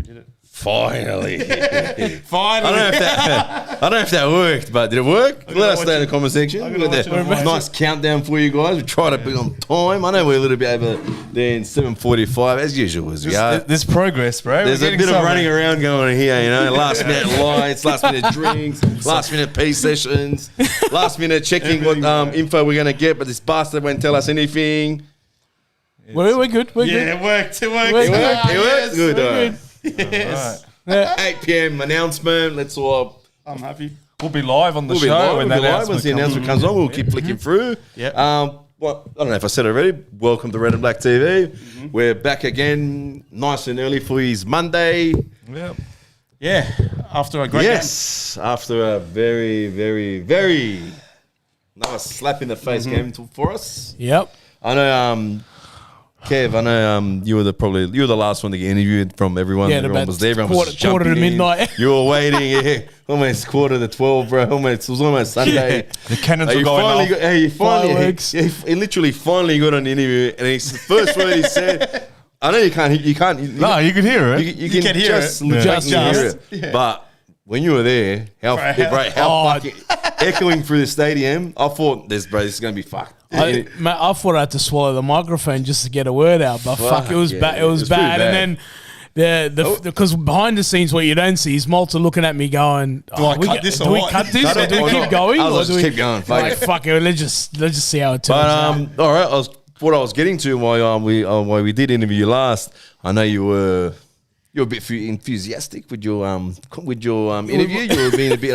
did it. Finally. Finally. I don't know if that worked, but did it work? Let us know in the comment section. We've got a nice countdown for you guys. We try to be on time. I know we're a little bit over there in 7:45 as usual as we are. There's progress, bro. There's a bit of running around going on here, you know. Last minute lights, last minute drinks, last minute P sessions, last minute checking what info we're going to get, but this bastard won't tell us anything. We're good. We're good. It worked. It worked. Good. We're good. Yes. Yeah. 8 p.m. announcement. Let's all. I'm happy. We'll be live on the We'll show be live. when We'll that be live once the announcement comes on. We'll keep flicking through. Yep. Well, I don't know if I said it already. Welcome to Red and Black TV. We're back again, nice and early for his Monday. Yep. Yeah. After a great game. After a very, very, very nice slap in the face game for us. Yep. I know, Kev. I know you were the last one to get interviewed from everyone. Yeah, Everyone was there. Everyone was quarter to jumping in. midnight. You were waiting. Almost quarter to 12, bro. It was almost Sunday. The cannons were going off. Fireworks. He literally finally got an interview, and the first word he said, "I know you can't." No, you could hear it. You can hear just it. legitimately hear it. Yeah. But when you were there, how fucking echoing through the stadium, I thought this is going to be fucked. I thought I had to swallow the microphone just to get a word out, but fuck, it was bad. It was bad. And then because behind the scenes, what you don't see is Malta looking at me going, do I cut this or what? Do we keep going? I was just keep going. Fuck it. Let's just see how it turns out. All right. What I was getting to why we did interview you last. I know you were a bit enthusiastic with your interview. You were being a bit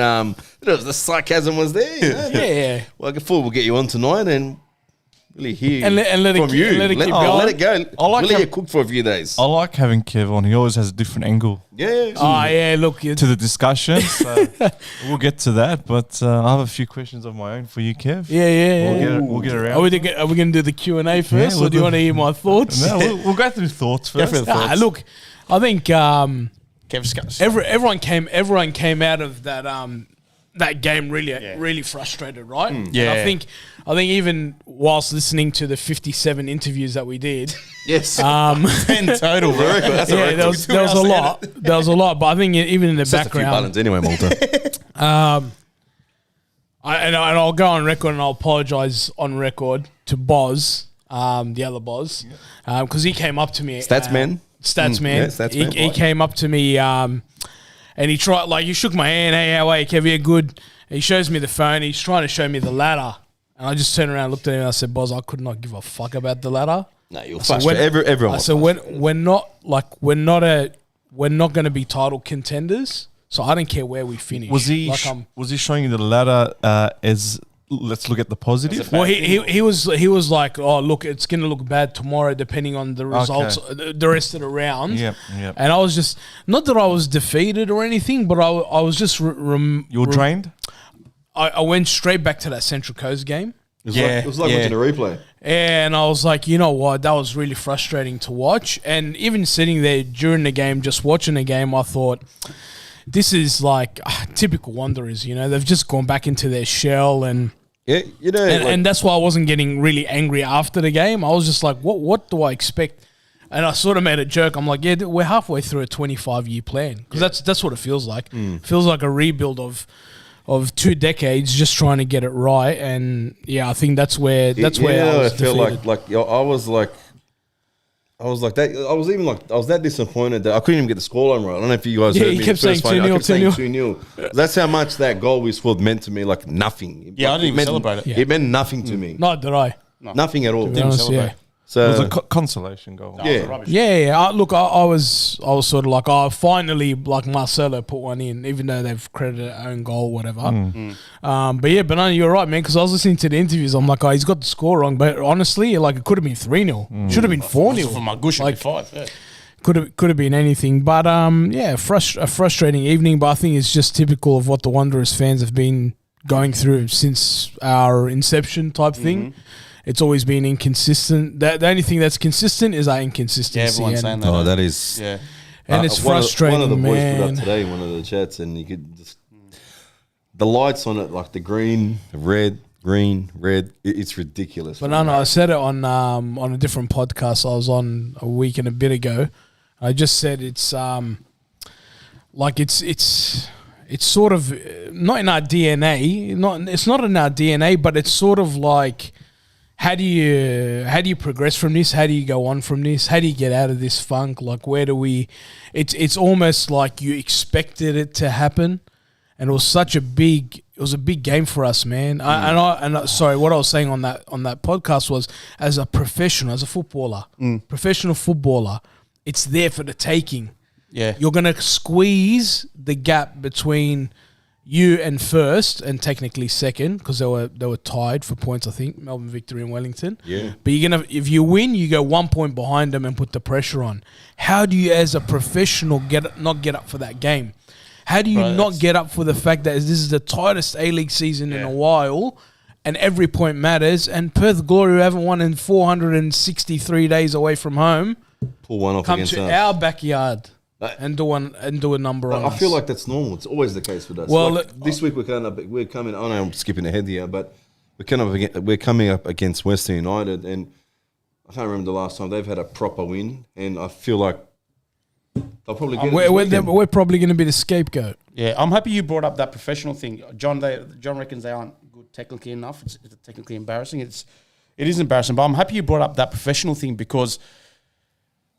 the sarcasm was there. You know? Yeah. Well, I thought we'll get you on tonight and really hear and let from it, you. Let it keep going. Let it go. I like let you cook for a few days. I like having Kev on. He always has a different angle Yeah. Look. to the discussion. So we'll get to that. But I have a few questions of my own for you, Kev. Yeah. We'll get around. Are we going to do the Q&A first, or do you want to hear my thoughts? No, we'll go through thoughts first. Look, I think everyone came out of that game really frustrated, right? Yeah. And I think even whilst listening to the 57 interviews that we did, 10 total. That's a record. there was a lot. There was a lot, but I think even in the It's just a few background, buttons anyway, Malta. I'll go on record and I'll apologise on record to Boz, the other Boz, because he came up to me. Statsman. He came up to me and he tried, he shook my hand. Hey, how are you, Kev? Yeah, good. And he shows me the phone. He's trying to show me the ladder. And I just turned around, looked at him, and I said, Boz, I could not give a fuck about the ladder. No, you're frustrated. Everyone. So we're not going to be title contenders. So I don't care where we finish. Was he showing you the ladder as let's look at the positive? Well, he was like, oh, look, it's going to look bad tomorrow depending on the results, the rest of the round. Yep. And I was just, not that I was defeated or anything, but I was just... You were drained? I went straight back to that Central Coast game. It was like watching a replay. And I was like, you know what, that was really frustrating to watch. And even sitting there during the game, just watching the game, I thought, this is like typical Wanderers, you know. They've just gone back into their shell and... Yeah, you know... And that's why I wasn't getting really angry after the game. I was just like, what do I expect? And I sort of made a joke. I'm like, yeah, we're halfway through a 25-year plan. Because that's what it feels like. It feels like a rebuild of 2 decades just trying to get it right. And yeah, I think that's where I was defeated. I was that disappointed that I couldn't even get the scoreline right. I don't know if you guys heard me. You kept saying 2-0, 2-0. That's how much that goal we scored meant to me, like nothing. Yeah, I didn't even celebrate it. Yeah. It meant nothing to me. Neither did I. No. Nothing at all. Didn't celebrate. Yeah. So it was a consolation goal. Yeah. I was sort of like, finally, like Marcelo put one in, even though they've credited their own goal, whatever. But you're right, man, because I was listening to the interviews. I'm like, he's got the score wrong, but honestly, like, it could have been 3-0. Should have been 4-0. For my gush, like 5. Yeah. Could have been anything, but a frustrating evening. But I think it's just typical of what the Wanderers fans have been going through since our inception type thing. It's always been inconsistent. The only thing that's consistent is our inconsistency. Yeah, everyone's saying that. Oh, that is... Yeah. And it's frustrating, One of the boys man. put up today in one of the chats, and you could just... The lights on it, like the green, red, it's ridiculous. But no, I said it on a different podcast I was on a week and a bit ago. I just said it's Like it's sort of not in our DNA. It's not in our DNA, but it's sort of like how do you progress from this? How do you go on from this? How do you get out of this funk? Like where do we? It's almost like you expected it to happen, and it was a big game for us, man. Sorry, what I was saying on that podcast was, as a professional, as a footballer, professional footballer, it's there for the taking. Yeah, you're gonna squeeze the gap between you and first, and technically second, because they were tied for points. I think Melbourne Victory and Wellington. Yeah, but if you win, you go 1 point behind them and put the pressure on. How do you, as a professional, not get up for that game? How do you not get up for the fact that this is the tightest A-League season in a while, and every point matters? And Perth Glory, who haven't won in 463 days away from home, pull one off come against to us. our backyard and do a number on us. I feel like that's normal. It's always the case with us. Well, like this week we're coming. I know I'm skipping ahead here, but we're coming up against Western United, and I can't remember the last time they've had a proper win, and I feel like they'll probably get we're probably going to be the scapegoat. Yeah, I'm happy you brought up that professional thing. John reckons they aren't good technically enough. It's technically embarrassing. It is embarrassing, but I'm happy you brought up that professional thing, because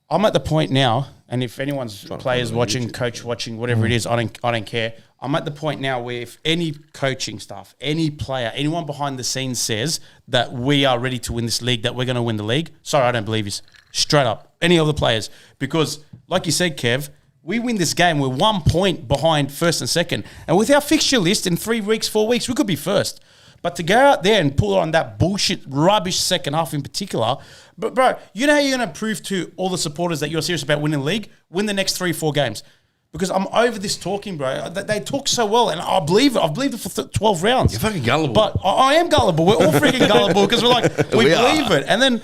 I'm at the point now, and if anyone's players watching, coach watching, whatever it is, I don't care. I'm at the point now where if any coaching staff, any player, anyone behind the scenes says that we are ready to win this league, that we're going to win the league, sorry, I don't believe you. Straight up. Any other players. Because, like you said, Kev, we win this game, we're 1 point behind first and second. And with our fixture list in 3 weeks, 4 weeks, we could be first. But to go out there and pull on that bullshit, rubbish second half in particular, but bro, you know how you're going to prove to all the supporters that you're serious about winning the league? Win the next 3-4 games. Because I'm over this talking, bro. They talk so well, and I believe it. I've believed it for 12 rounds. You're fucking gullible. But I am gullible. We're all freaking gullible because we're like, we believe it. And then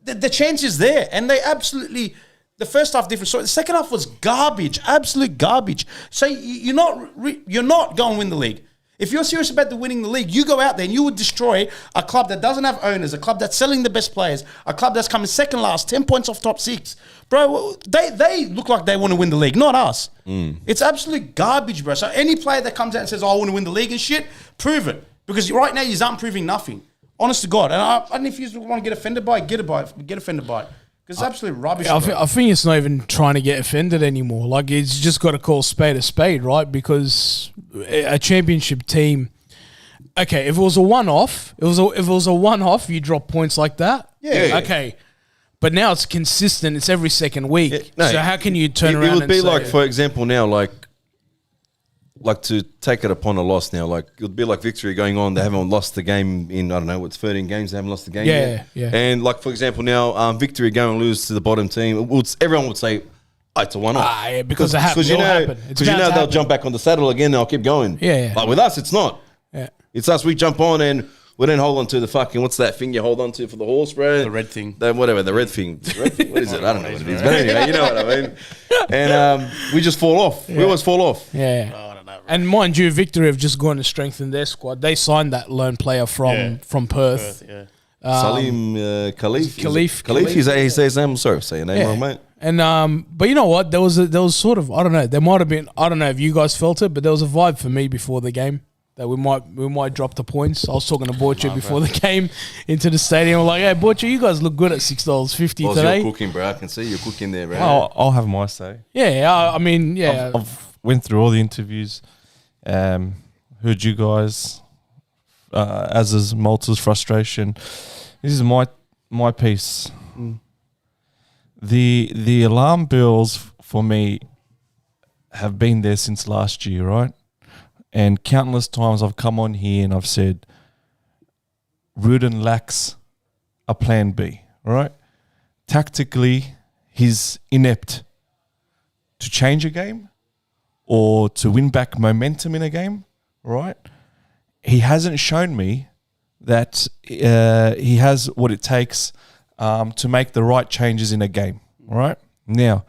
the chance is there, and they absolutely... The first half different story. The second half was garbage, absolute garbage. So you're not going to win the league. If you're serious about winning the league, you go out there and you would destroy a club that doesn't have owners, a club that's selling the best players, a club that's coming second last, 10 points off top 6. Bro, they look like they want to win the league, not us. It's absolute garbage, bro. So any player that comes out and says, I want to win the league and shit, prove it. Because right now you aren't proving nothing. Honest to God. And if you want to get offended by it, get offended by it. Because it's absolute rubbish. I think it's not even trying to get offended anymore. Like, it's just got to call a spade, right? Because a championship team, okay, if it was a one-off, you drop points like that. Yeah. Okay. But now it's consistent. It's every second week. So how can you turn around and say... It would be like, for example, now, like to take it upon a loss now, like it would be like Victory going on. They haven't lost the game in, I don't know, what's 13 games. They haven't lost the game yet. Yeah. And like, for example, now Victory go and lose to the bottom team. Everyone would say, oh, it's a one-off. Yeah, because it happens. Because you know they'll jump back on the saddle again and they'll keep going. Yeah. But with us, it's not. Yeah. It's us. We jump on and we don't hold on to the fucking, what's that thing you hold on to for the horse, bro? The red thing. The red thing. What is it? I don't know what it is. But anyway, you know what I mean. And we just fall off. Yeah. We always fall off. Yeah. Oh, I don't know, bro. And mind you, Victory have just gone to strengthen their squad. They signed that lone player from Perth. Salim Khalif. Khalif. He says his name. Sorry, say your name wrong, mate. And but you know what? There was sort of, I don't know. There might have been, I don't know if you guys felt it, but there was a vibe for me before the game that we might drop the points. I was talking to Borcher before the game into the stadium. I'm like, hey, Borcher, you guys look good at $6.50 today. You're cooking, bro. I can see you're cooking there, bro. I'll have my say. Yeah, I mean, yeah. I've went through all the interviews. Heard you guys, as is Malta's frustration. This is my piece. The alarm bells for me have been there since last year, right? And countless times I've come on here and I've said, Rudin lacks a plan B, right? Tactically, he's inept to change a game or to win back momentum in a game, right? He hasn't shown me that he has what it takes to make the right changes in a game, right? Now,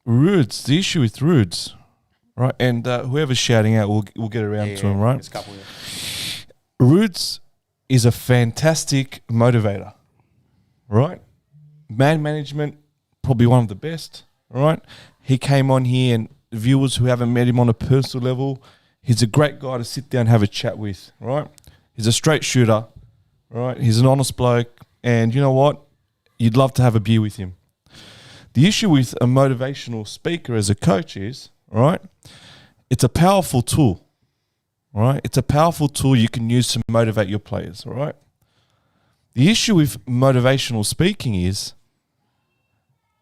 Rudes, the issue with Rudes, right? And whoever's shouting out, we'll get around to him, right? There's a couple, Rudes is a fantastic motivator, right? Man management, probably one of the best, right? He came on here and viewers who haven't met him on a personal level, he's a great guy to sit down and have a chat with, right? He's a straight shooter, right? He's an honest bloke, and you know what? You'd love to have a beer with him. The issue with a motivational speaker as a coach is, right, it's a powerful tool, right? It's a powerful tool you can use to motivate your players, right? The issue with motivational speaking is,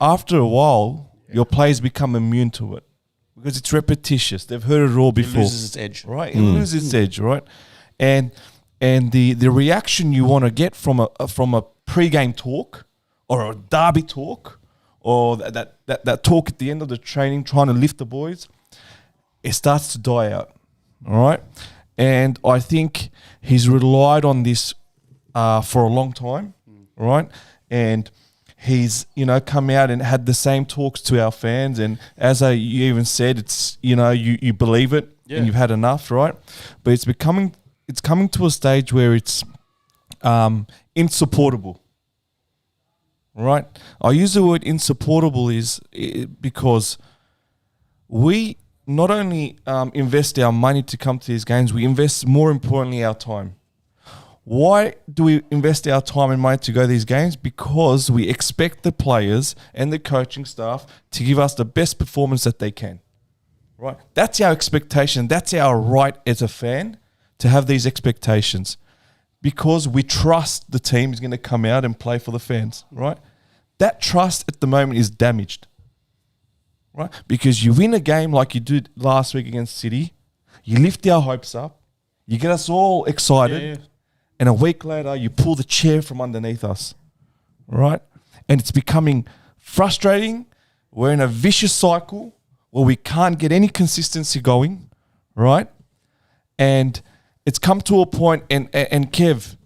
after a while, your players become immune to it because it's repetitious. They've heard it all before. It loses its edge. Right? It loses its edge, right? And the reaction you want to get from a pre-game talk or a derby talk or that talk at the end of the training trying to lift the boys, it starts to die out, all right? And I think he's relied on this for a long time, right? And he's, come out and had the same talks to our fans. And as you even said, it's, you believe it and you've had enough, right? But it's coming to a stage where it's insupportable, right? I use the word insupportable because we not only invest our money to come to these games, we invest, more importantly, our time. Why do we invest our time and money to go to these games? Because we expect the players and the coaching staff to give us the best performance that they can, right? That's our expectation. That's our right as a fan to have these expectations because we trust the team is going to come out and play for the fans, right? That trust at the moment is damaged, right? Because you win a game like you did last week against City, you lift our hopes up, you get us all excited, and a week later, you pull the chair from underneath us, right? And it's becoming frustrating. We're in a vicious cycle where we can't get any consistency going, right? And it's come to a point, and Kev,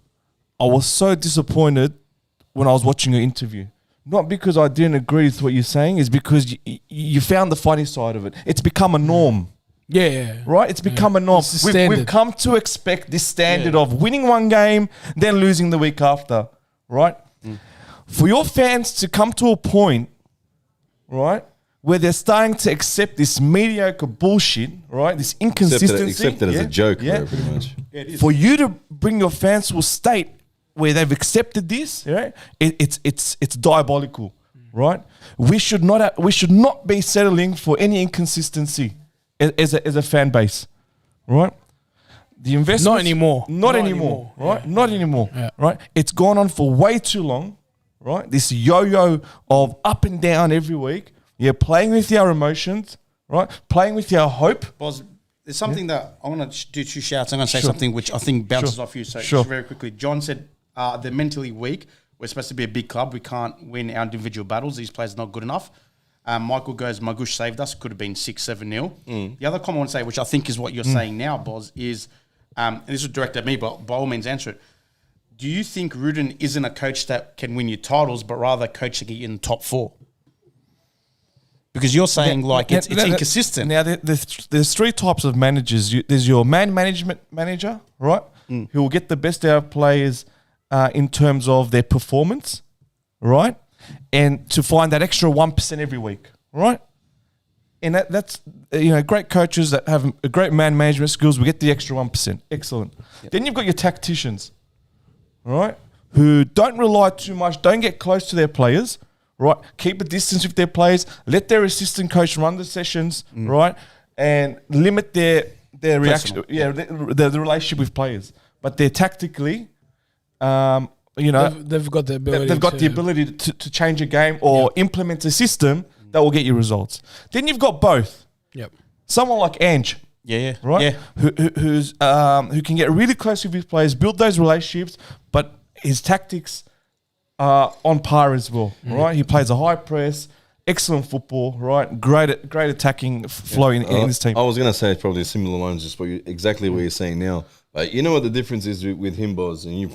I was so disappointed when I was watching your interview. Not because I didn't agree with what you're saying, it's because you found the funny side of it. It's become a norm. Yeah. Right? It's become a norm. We've come to expect this standard of winning one game, then losing the week after. Right? For your fans to come to a point, right, where they're starting to accept this mediocre bullshit, right? This inconsistency. Accept it as a joke, bro, pretty much. For you to bring your fans to a state where they've accepted this, right? It's diabolical, right? We should not be settling for any inconsistency as a fan base, right? The investment Not anymore. Not anymore, right? Yeah. Not anymore, Yeah. right? It's gone on for way too long, right? This yo-yo of up and down every week. You're playing with your emotions, right? Playing with your hope. Boz, there's something that I want to do 2 shouts. I'm going to say something which I think bounces off you. So very quickly, John said they're mentally weak. We're supposed to be a big club. We can't win our individual battles. These players are not good enough. Michael goes, Magush saved us. Could have been 6-7-0. The other comment I want to say, which I think is what you're saying now, Boz, is, and this was directed at me, but by all means answer it. Do you think Rudin isn't a coach that can win you titles, but rather a coach to get you in the top 4? Because you're saying it's inconsistent. Now, there's 3 types of managers. There's your management manager, right, who will get the best out of players in terms of their performance, right, and to find that extra 1% every week, right? And that's great coaches that have a great man management skills will get the extra 1%. Excellent. Yep. Then you've got your tacticians, right, who don't rely too much, don't get close to their players, right? Keep a distance with their players. Let their assistant coach run the sessions, right, and limit their reaction. Yeah, the relationship with players. But they're tactically, they've got the ability. They've got the ability to change a game or implement a system that will get you results. Then you've got both. Yep. Someone like Ange. Yeah. Right. Yeah. Who can get really close with his players, build those relationships, but his tactics on par as well, right? He plays a high press, excellent football, right? Great attacking flow in this team. I was going to say it's probably similar lines, just exactly what you're saying now. But you know what the difference is with him, Boz, and you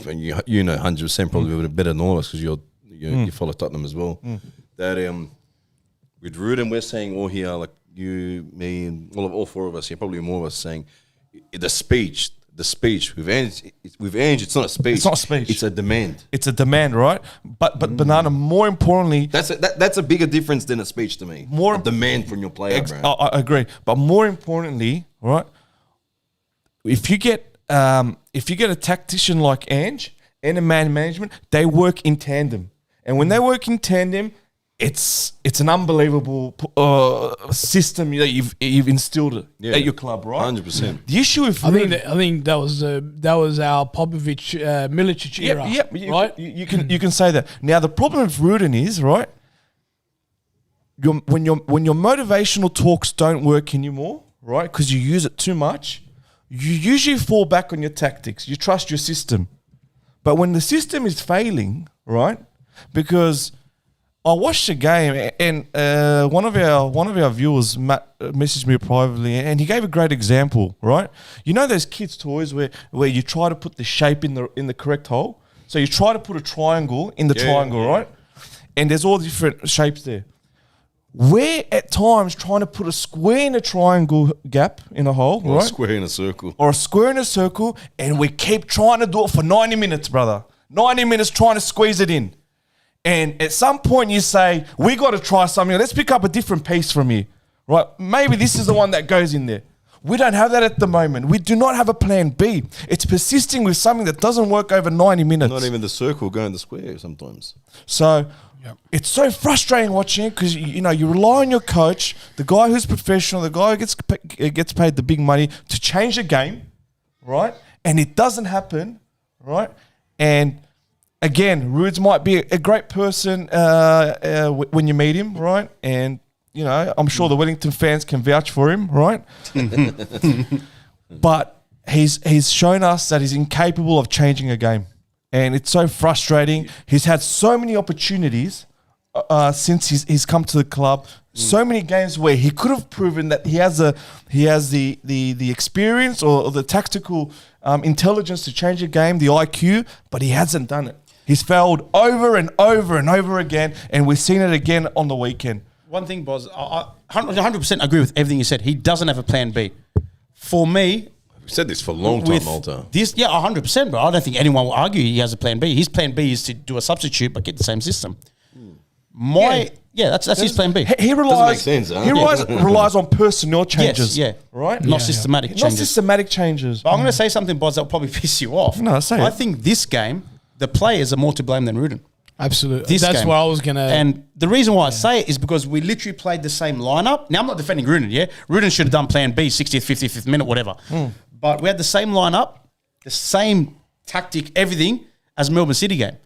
know 100% probably better than all of us because you follow Tottenham as well. That with Rudin, we're saying all here, like you, me, and all 4 of us here, probably more of us saying the speech the speech with Ange. It's not a speech. It's not a speech. It's a demand. It's a demand, right? But Banana, more importantly, That's a bigger difference than a speech to me. More a demand from your player, bro. I agree. But more importantly, right? If you get a tactician like Ange and a man management, they work in tandem. And when they work in tandem, it's an unbelievable system that you've instilled at your club, right? 100%. The issue with I think that was our Popovic Milicic era. Right? You can say that. Now the problem with Rudin is right. When your motivational talks don't work anymore, right? Because you use it too much, you usually fall back on your tactics. You trust your system, but when the system is failing, right? Because I watched the game and one of our viewers messaged me privately and he gave a great example, right? You know those kids' toys where you try to put the shape in the correct hole? So you try to put a triangle in the triangle, right? And there's all different shapes there. We're at times trying to put a square in a triangle gap in a hole, Or right? a square in a circle. Or a square in a circle, and we keep trying to do it for 90 minutes, brother. 90 minutes trying to squeeze it in. And at some point you say, we got to try something. Let's pick up a different piece from here, right? Maybe this is the one that goes in there. We don't have that at the moment. We do not have a plan B. It's persisting with something that doesn't work over 90 minutes. Not even the circle going the square sometimes. So it's so frustrating watching it because, you rely on your coach, the guy who's professional, the guy who gets paid the big money to change the game, right? And it doesn't happen, right? And again, Rudes might be a great person when you meet him, right? And, I'm sure the Wellington fans can vouch for him, right? But he's shown us that he's incapable of changing a game. And it's so frustrating. He's had so many opportunities since he's come to the club. So many games where he could have proven that he has the experience or the tactical intelligence to change a game, the IQ, but he hasn't done it. He's failed over and over and over again, and we've seen it again on the weekend. One thing, Boz, I 100% agree with everything you said. He doesn't have a plan B. For me, We've said this for a long time, Malta. This, 100%, bro. I don't think anyone will argue he has a plan B. His plan B is to do a substitute but get the same system. That's his plan B. He relies. Doesn't make sense, huh? He relies on personnel changes. Yes, right. Not systematic changes. Not systematic changes. But I'm going to say something, Boz, that will probably piss you off. No, say it. I think this game, the players are more to blame than Rudin. Absolutely. That's what I was going to... And the reason why I say it is because we literally played the same lineup. Now, I'm not defending Rudin, yeah? Rudin should have done plan B, 60th, 55th minute, whatever. But we had the same lineup, the same tactic, everything as Melbourne City game.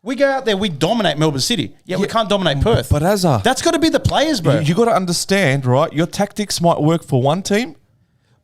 We go out there, we dominate Melbourne City. We can't dominate Perth. But that's got to be the players, bro. You got to understand, right? Your tactics might work for one team,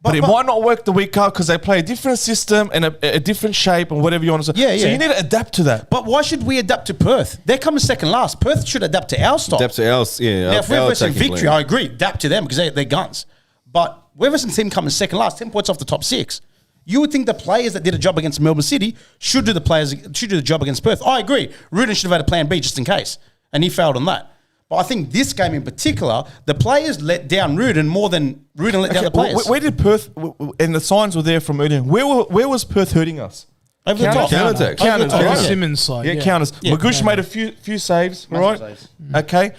but it might not work the week out because they play a different system and a different shape and whatever you want to say. So you need to adapt to that. But why should we adapt to Perth? They're coming second last. Perth should adapt to our style. Adapt to ours, yeah. Now, if we're versus victory, I agree. Adapt to them because they're guns. But we're versus team coming second last, 10 points off the top 6. You would think the players that did a job against Melbourne City should do the job against Perth. I agree. Rudin should have had a plan B just in case, and he failed on that. But I think this game in particular, the players let down Rudin more than Rudin let down the players. Where did Perth, and the signs were there from earlier, where was Perth hurting us? Over the top. Counter-attack. Counters. on the Right? Simmons side. Yeah, counters. Magoosh made a few saves, right? saves. Okay.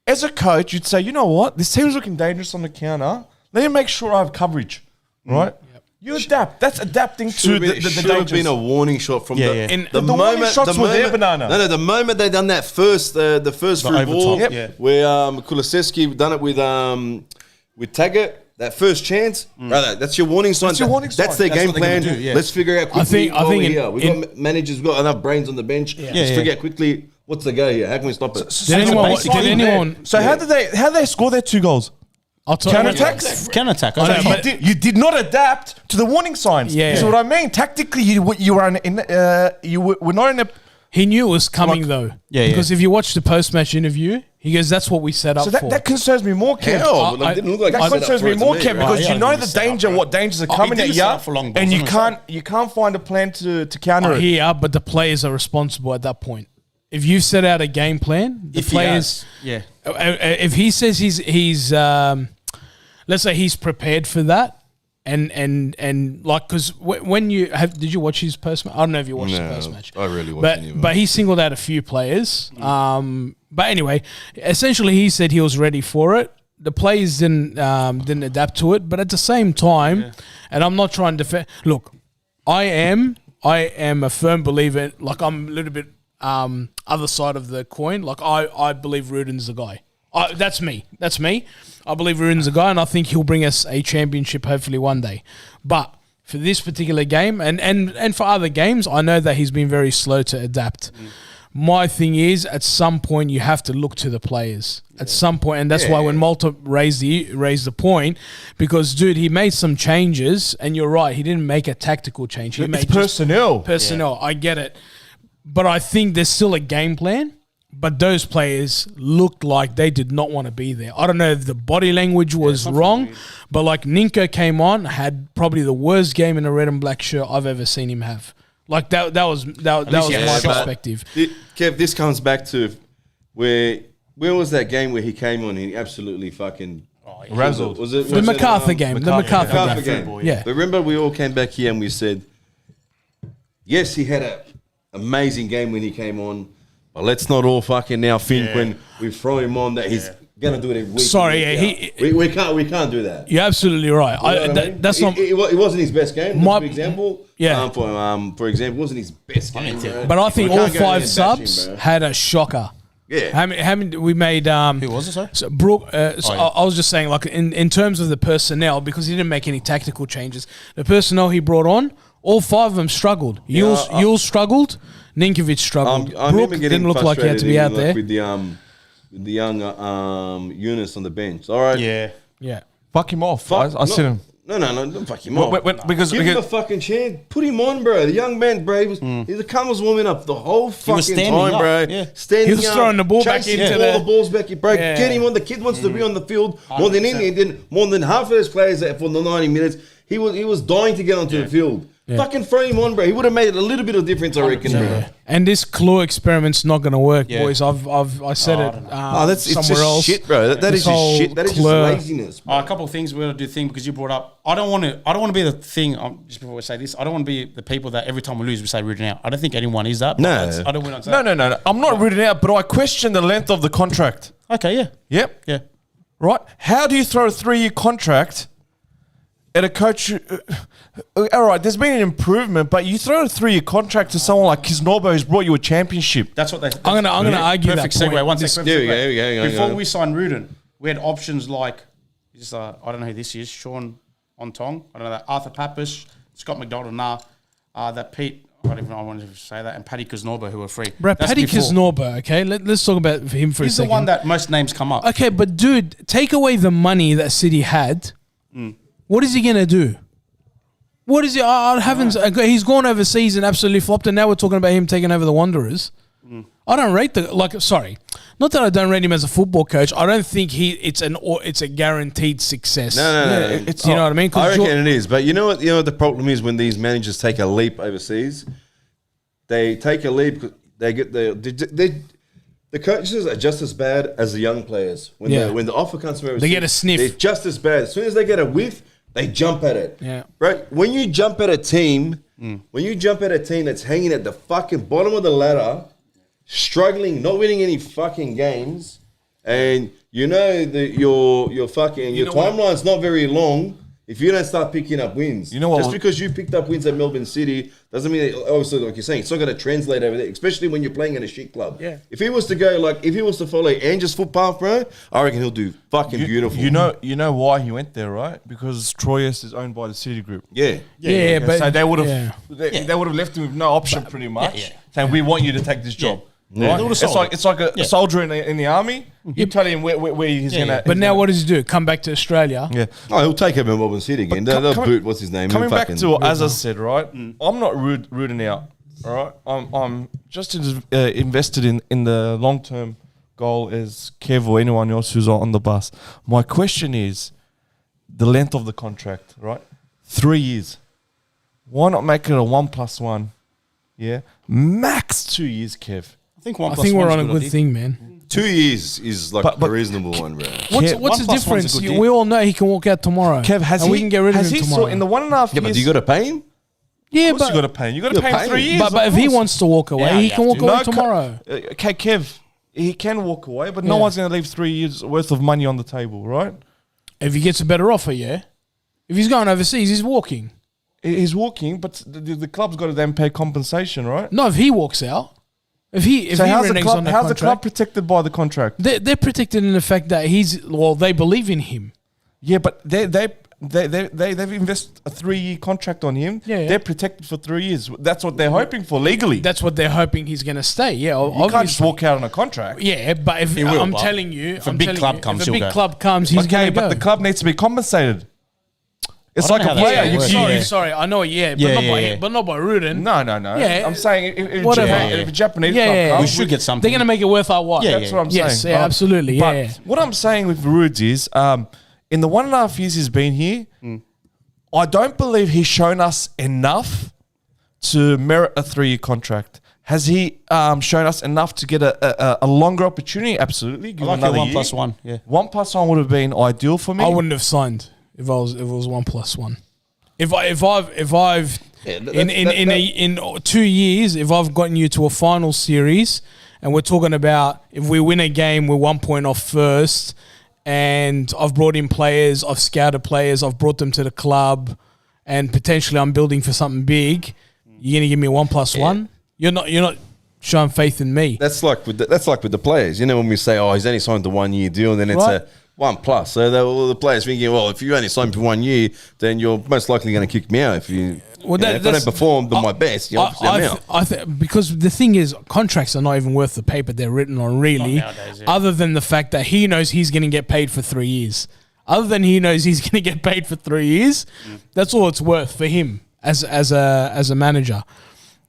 As a coach, you'd say, you know what? This team's looking dangerous on the counter. Let me make sure I have coverage, right? You adapt. That's adapting to the should have been a warning shot from the And the warning shots were there, Banana. No, the moment they done that first through ball, overtop, where Kulusevski done it with Taggart, that first chance, brother, that's your warning sign. That's your warning sign. That's their That's game what they're plan. gonna do, yeah. Let's figure out quickly. I think here. We've got managers, we've got enough brains on the bench. Let's figure out quickly what's the go here. How can we stop it? Did anyone? So how did they score their 2 goals? I'll tell you. Counter-attacks? Counter-attack. I know, Okay. but- You did not adapt to the warning signs. Yeah. This is what I mean. Tactically, you were not in a. He knew it was coming though. Yeah, Because if you watch the post-match interview, he goes, "That's what we set up So for." that concerns me more, Kev. Hell, it didn't look like That they set up concerns for me it to more, Kev, because Right, you know yeah, the set up, danger, right. what dangers are Oh, coming he at didn't set up for long you, balls, and I'm gonna you can't find a plan to counter it. Here, but the players are responsible at that point. If you set out a game plan, the If he players. has, yeah. If he says he's let's say he's prepared for that, and like, because when did you watch his post match? I don't know if you watched the post match. I really watched but he singled out a few players. But anyway, essentially he said he was ready for it. The players didn't adapt to it, but at the same time, and I'm not trying to defend. Look, I am a firm believer. Like, I'm a little bit other side of the coin. Like, I believe Ruden's the guy. That's me. I believe Ruden's the guy, and I think he'll bring us a championship hopefully one day. But for this particular game, and for other games, I know that he's been very slow to adapt. My thing is, at some point, you have to look to the players. At some point, and that's why when Malta raised the point, because, dude, he made some changes, and you're right, he didn't make a tactical change. He made personnel. I get it. But I think there's still a game plan. But those players looked like they did not want to be there. I don't know if the body language was wrong, but like Ninko came on, had probably the worst game in a red and black shirt I've ever seen him have. Like that was my perspective. Kev, this comes back to where was that game where he came on and he absolutely fucking razzled. Was it the MacArthur game? The MacArthur game. Yeah. But remember, we all came back here and we said, yes, he had an amazing game when he came on, but let's not all fucking now think when we throw him on that he's gonna do it every week. Sorry, we can't do that. You're absolutely right. That's not. It wasn't his best game. For example, Yeah. For example, it wasn't his best game. But I think all 5 subs had a shocker. Yeah. How many we made? Who was it, sorry? So Brooke. I was just saying, like in terms of the personnel, because he didn't make any tactical changes. The personnel he brought on, all 5 of them struggled. Yules struggled. Ninkovic struggled. Brooke didn't look like he had to be out there. With the young Eunice on the bench. All right. Yeah. Fuck him off. I said him. No, don't fuck him off. Because Give him a fucking chance. Put him on, bro. The young man, bro, he's the cum was warming up the whole fucking time, bro. Yeah. Standing He was throwing the ball back into all the balls back, bro. Yeah. Get him on. The kid wants to be on the field more than anything. More than half of those players for the 90 minutes. He was dying to get onto the field. Yeah. Fucking throw him on, bro. He would have made it a little bit of difference, I reckon, bro. And this claw experiment's not going to work, boys. I said it that's somewhere it's just else. shit, bro. That is just shit. That is just laziness. A couple of things we're going to do because you brought up. I don't want to be the thing. Just before we say this, I don't want to be the people that every time we lose we say rooting out. I don't think anyone is that. No, I don't want to say No. I'm not rooting out, but I question the length of the contract. Okay, yeah. Yep. Yeah. Right. How do you throw a 3-year contract at a coach? All right, there's been an improvement, but you throw a 3-year contract to someone like Kisnorbo who's brought you a championship. That's what they. I'm gonna argue perfect that segue. point. One second. Here we go. Before we signed Rudin, we had options like I don't know who this is. Sean Ontong. I don't know that. Arthur Pappas, Scott McDonald. That Pete. I don't even know. I wanted to say that, and Paddy Kisnorbo, who were free. Bro, Paddy Kisnorbo. Okay, let's talk about him for a second. He's the one that most names come up. Okay, but dude, take away the money that City had. What is he gonna do? What is he? I haven't. He's gone overseas and absolutely flopped, and now we're talking about him taking over the Wanderers. I don't rate sorry, not that I don't rate him as a football coach. I don't think it's a guaranteed success. No. It's you know what I mean? I reckon it is, but you know what? You know what the problem is when these managers take a leap overseas. They take a leap. They get the coaches are just as bad as the young players. When the offer comes from overseas, they get a sniff. They're just as bad. As soon as they get a whiff, they jump at it. Yeah. Right? When you jump at a team, that's hanging at the fucking bottom of the ladder, struggling, not winning any fucking games, and you know that your timeline's not very long. If you don't start picking up wins, you know what? Just because you picked up wins at Melbourne City doesn't mean that, obviously, like you're saying, it's not going to translate over there, especially when you're playing in a shit club. Yeah. If he was to follow Ange's footpath, bro, I reckon he'll do fucking beautiful. You know why he went there, right? Because Troyes is owned by the City Group. Yeah. But so they would have they would have left him with no option, pretty much. Saying we want you to take this job. Yeah. Right? It's like a soldier in the army. You tell him where he's gonna. But now what does he do? Come back to Australia? Yeah. Oh, he'll take him in Melbourne City again. They'll boot. What's his name? Coming back to as I said, right? I'm not rooting out. All right. I'm just invested in the long term goal as Kev or anyone else who's on the bus. My question is the length of the contract. Right. 3 years. Why not make it a 1+1? Yeah. Max 2 years, Kev. I think we're on a good thing, man. 2 years is like But- a reasonable one, bro. What's Kev, the 1+1's a difference? good deal. We all know he can walk out tomorrow. Kev, and we can get rid of him tomorrow. in the 1.5 Yeah, but years? do you got to pay him? Yeah, Of course but you got to pay him. You got to You pay gotta him pay 3 him. years. but of if he course. wants to walk away, Yeah, he you can have walk to. away No, tomorrow. Okay, Kev, he can walk away, but no Yeah. one's going to leave 3 years worth of money on the table, right? If he gets a better offer, yeah. If he's going overseas, he's walking. He's walking, but the club's got to then pay compensation, right? No, if he walks out, if he So how's the reneges club? on the How's the club contract, protected by the contract? they're protected in the fact that they believe in him. Yeah, but they've invested a 3-year contract on him. Yeah. They're protected for 3 years. That's what they're hoping for legally. That's what they're hoping he's going to stay. Yeah, You can't just obviously. walk out on a contract. Yeah, but if He will, I'm but telling you, if a big club comes, if a he'll big go. club comes, he's Okay, going to go. but the club needs to be compensated. It's I like don't a know how that's player. gonna You, work. you, Sorry, I know, Yeah, but not by Rudin. no. Yeah, I'm saying if whatever. if a Japanese Yeah, club yeah, comes, We should get something. They're going to make it worth our while. Yeah, That's what I'm Yes, saying. yeah, absolutely. But Yeah. what I'm saying with Rudes is, in the 1.5 years he's been here, I don't believe he's shown us enough to merit a 3-year contract. Has he shown us enough to get a longer opportunity? Absolutely. Give I like him your another 1+1. Yeah. 1+1 would have been ideal for me. I wouldn't have signed if it was 1+1. If I've in 2 years, if I've gotten you to a final series, and we're talking about if we win a game, we're 1 point off first, and I've brought in players, I've scouted players, I've brought them to the club, and potentially I'm building for something big. You're gonna give me a 1+1? You're not showing faith in me. That's like with the players. You know, when we say, "Oh, he's only signed a 1-year deal," and then it's Right. a 1+. So all the players thinking, "Well, if you only signed for 1 year, then you're most likely going to kick me out if you." Well, If I don't perform to my best, you know, obviously I'm out. Because the thing is, contracts are not even worth the paper they're written on, really. Not nowadays, yeah. Other than the fact that he knows he's going to get paid for 3 years. Other than he knows he's going to get paid for 3 years, that's all it's worth for him as a manager.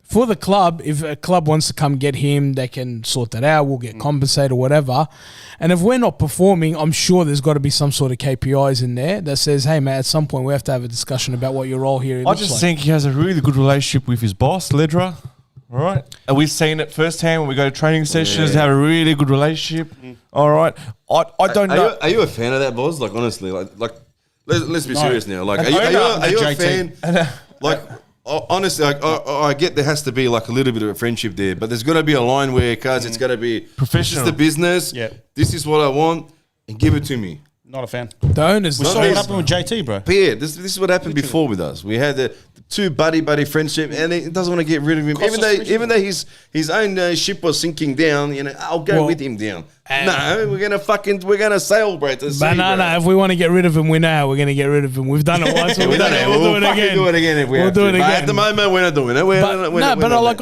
For the club, if a club wants to come get him, they can sort that out. We'll get compensated or whatever. And if we're not performing, I'm sure there's got to be some sort of KPIs in there that says, hey, man, at some point we have to have a discussion about what your role here I looks just like. think he has a really good relationship with his boss, Ledra. All right. And we've seen it firsthand when we go to training sessions, they have a really good relationship. All right. I don't know. Are you a fan of that, boss? Like honestly, like let's be serious now. Like, are you a fan? Like. Honestly, I get there has to be like a little bit of a friendship there, but there's got to be a line where, cuz it's got to be Professional. This is the business. Yeah. This is what I want, and give it to me. Not a fan. The owners, We saw what happened with JT, bro. But yeah, this is what happened before with us. We had the two buddy friendship, and he doesn't want to get rid of him, even though his own ship was sinking down. You know, I'll go with him down. No, we're gonna sail, bro. To sea, But no, bro. if we want to get rid of him, we know how we're going to get rid of him. We've done it once. We'll do it fucking again. do it again if we We'll have do to. it But again. at the moment, we're not doing it.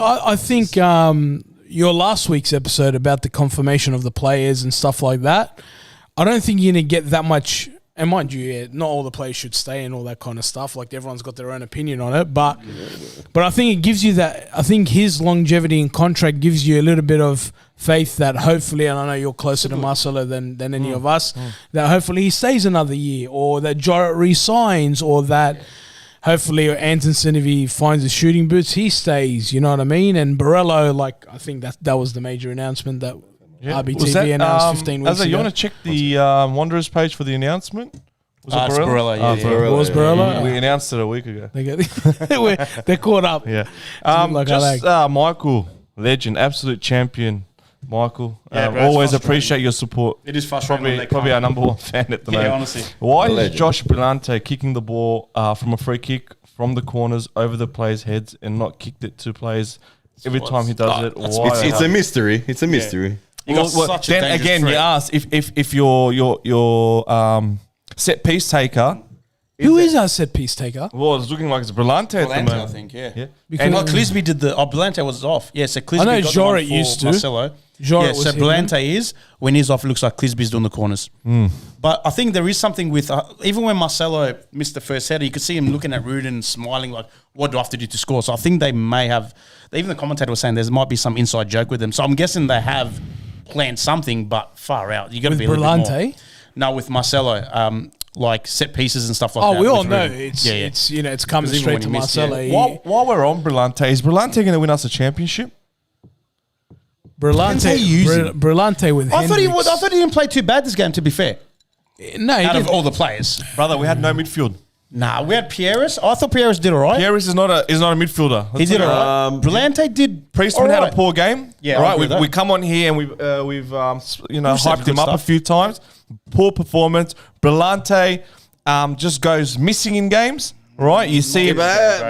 I think your last week's episode about the confirmation of the players and stuff like that, I don't think you're going to get that much. And mind you, yeah, not all the players should stay and all that kind of stuff. Like everyone's got their own opinion on it, but I think it gives you that. I think his longevity in contract gives you a little bit of faith that hopefully, and I know you're closer to Marcelo than any of us, that hopefully he stays another year, or that Jarrett resigns, or that hopefully Antonsen, if he finds his shooting boots, he stays. You know what I mean? And Barello, like I think that was the major announcement that. RBTV announced 15 weeks ago. You want to check the Wanderers page for the announcement? Was It's Barella, yeah. It was Barella? We announced it a week ago. They're caught up. Yeah. Like Just Michael, legend, absolute champion. Michael, Yeah, bro, it's always frustrating. appreciate your support. It is frustrating when they Probably can't. our number one fan at the moment. honestly. Why is Legend. Josh Brillante kicking the ball from a free kick from the corners over the players' heads and not kicked it to players every time he does it? Why? It's a mystery. It's a mystery. You got such a then dangerous again, you threat. ask if your set piece taker. Who is our set piece taker? Well, it's looking like it's Brillante at the Belante, moment. I think, yeah. Yeah. Because- And Clisby did the... Belante was off. Yeah, so Clisby I know got the one Jorrit for used to. Marcelo. Jorrit Yeah, was so hitting Belante is, when he's off, it looks like Clisby's doing the corners. But I think there is something with... even when Marcelo missed the first header, you could see him looking at Rudin and smiling like, what do I have to do to score? So I think they may have... Even the commentator was saying there might be some inside joke with them. So I'm guessing they have planned something, but far out. You got to With be a little bit more. Brillante? No, with Marcelo. Like set pieces and stuff like that. Oh, we all with know Rudin. it's it's coming Because even straight when to he missed, Marcelo. yeah. While we're on Brillante, is Brillante going to win us a championship? Brillante with I thought he Hendricks. I thought he didn't play too bad this game. To be fair, No, he out did. of all the players, Brother, we had no midfield. nah, we had Pieris. I thought Pieris did all right. Pieris is not a midfielder. He did all right. Brillante did. Priestman all had right. a poor game. Yeah, I right. agree with We that. come on here and we've said hyped good him up a stuff. few times. Poor performance. Brillante just goes missing in games. Right, you see him. Bro,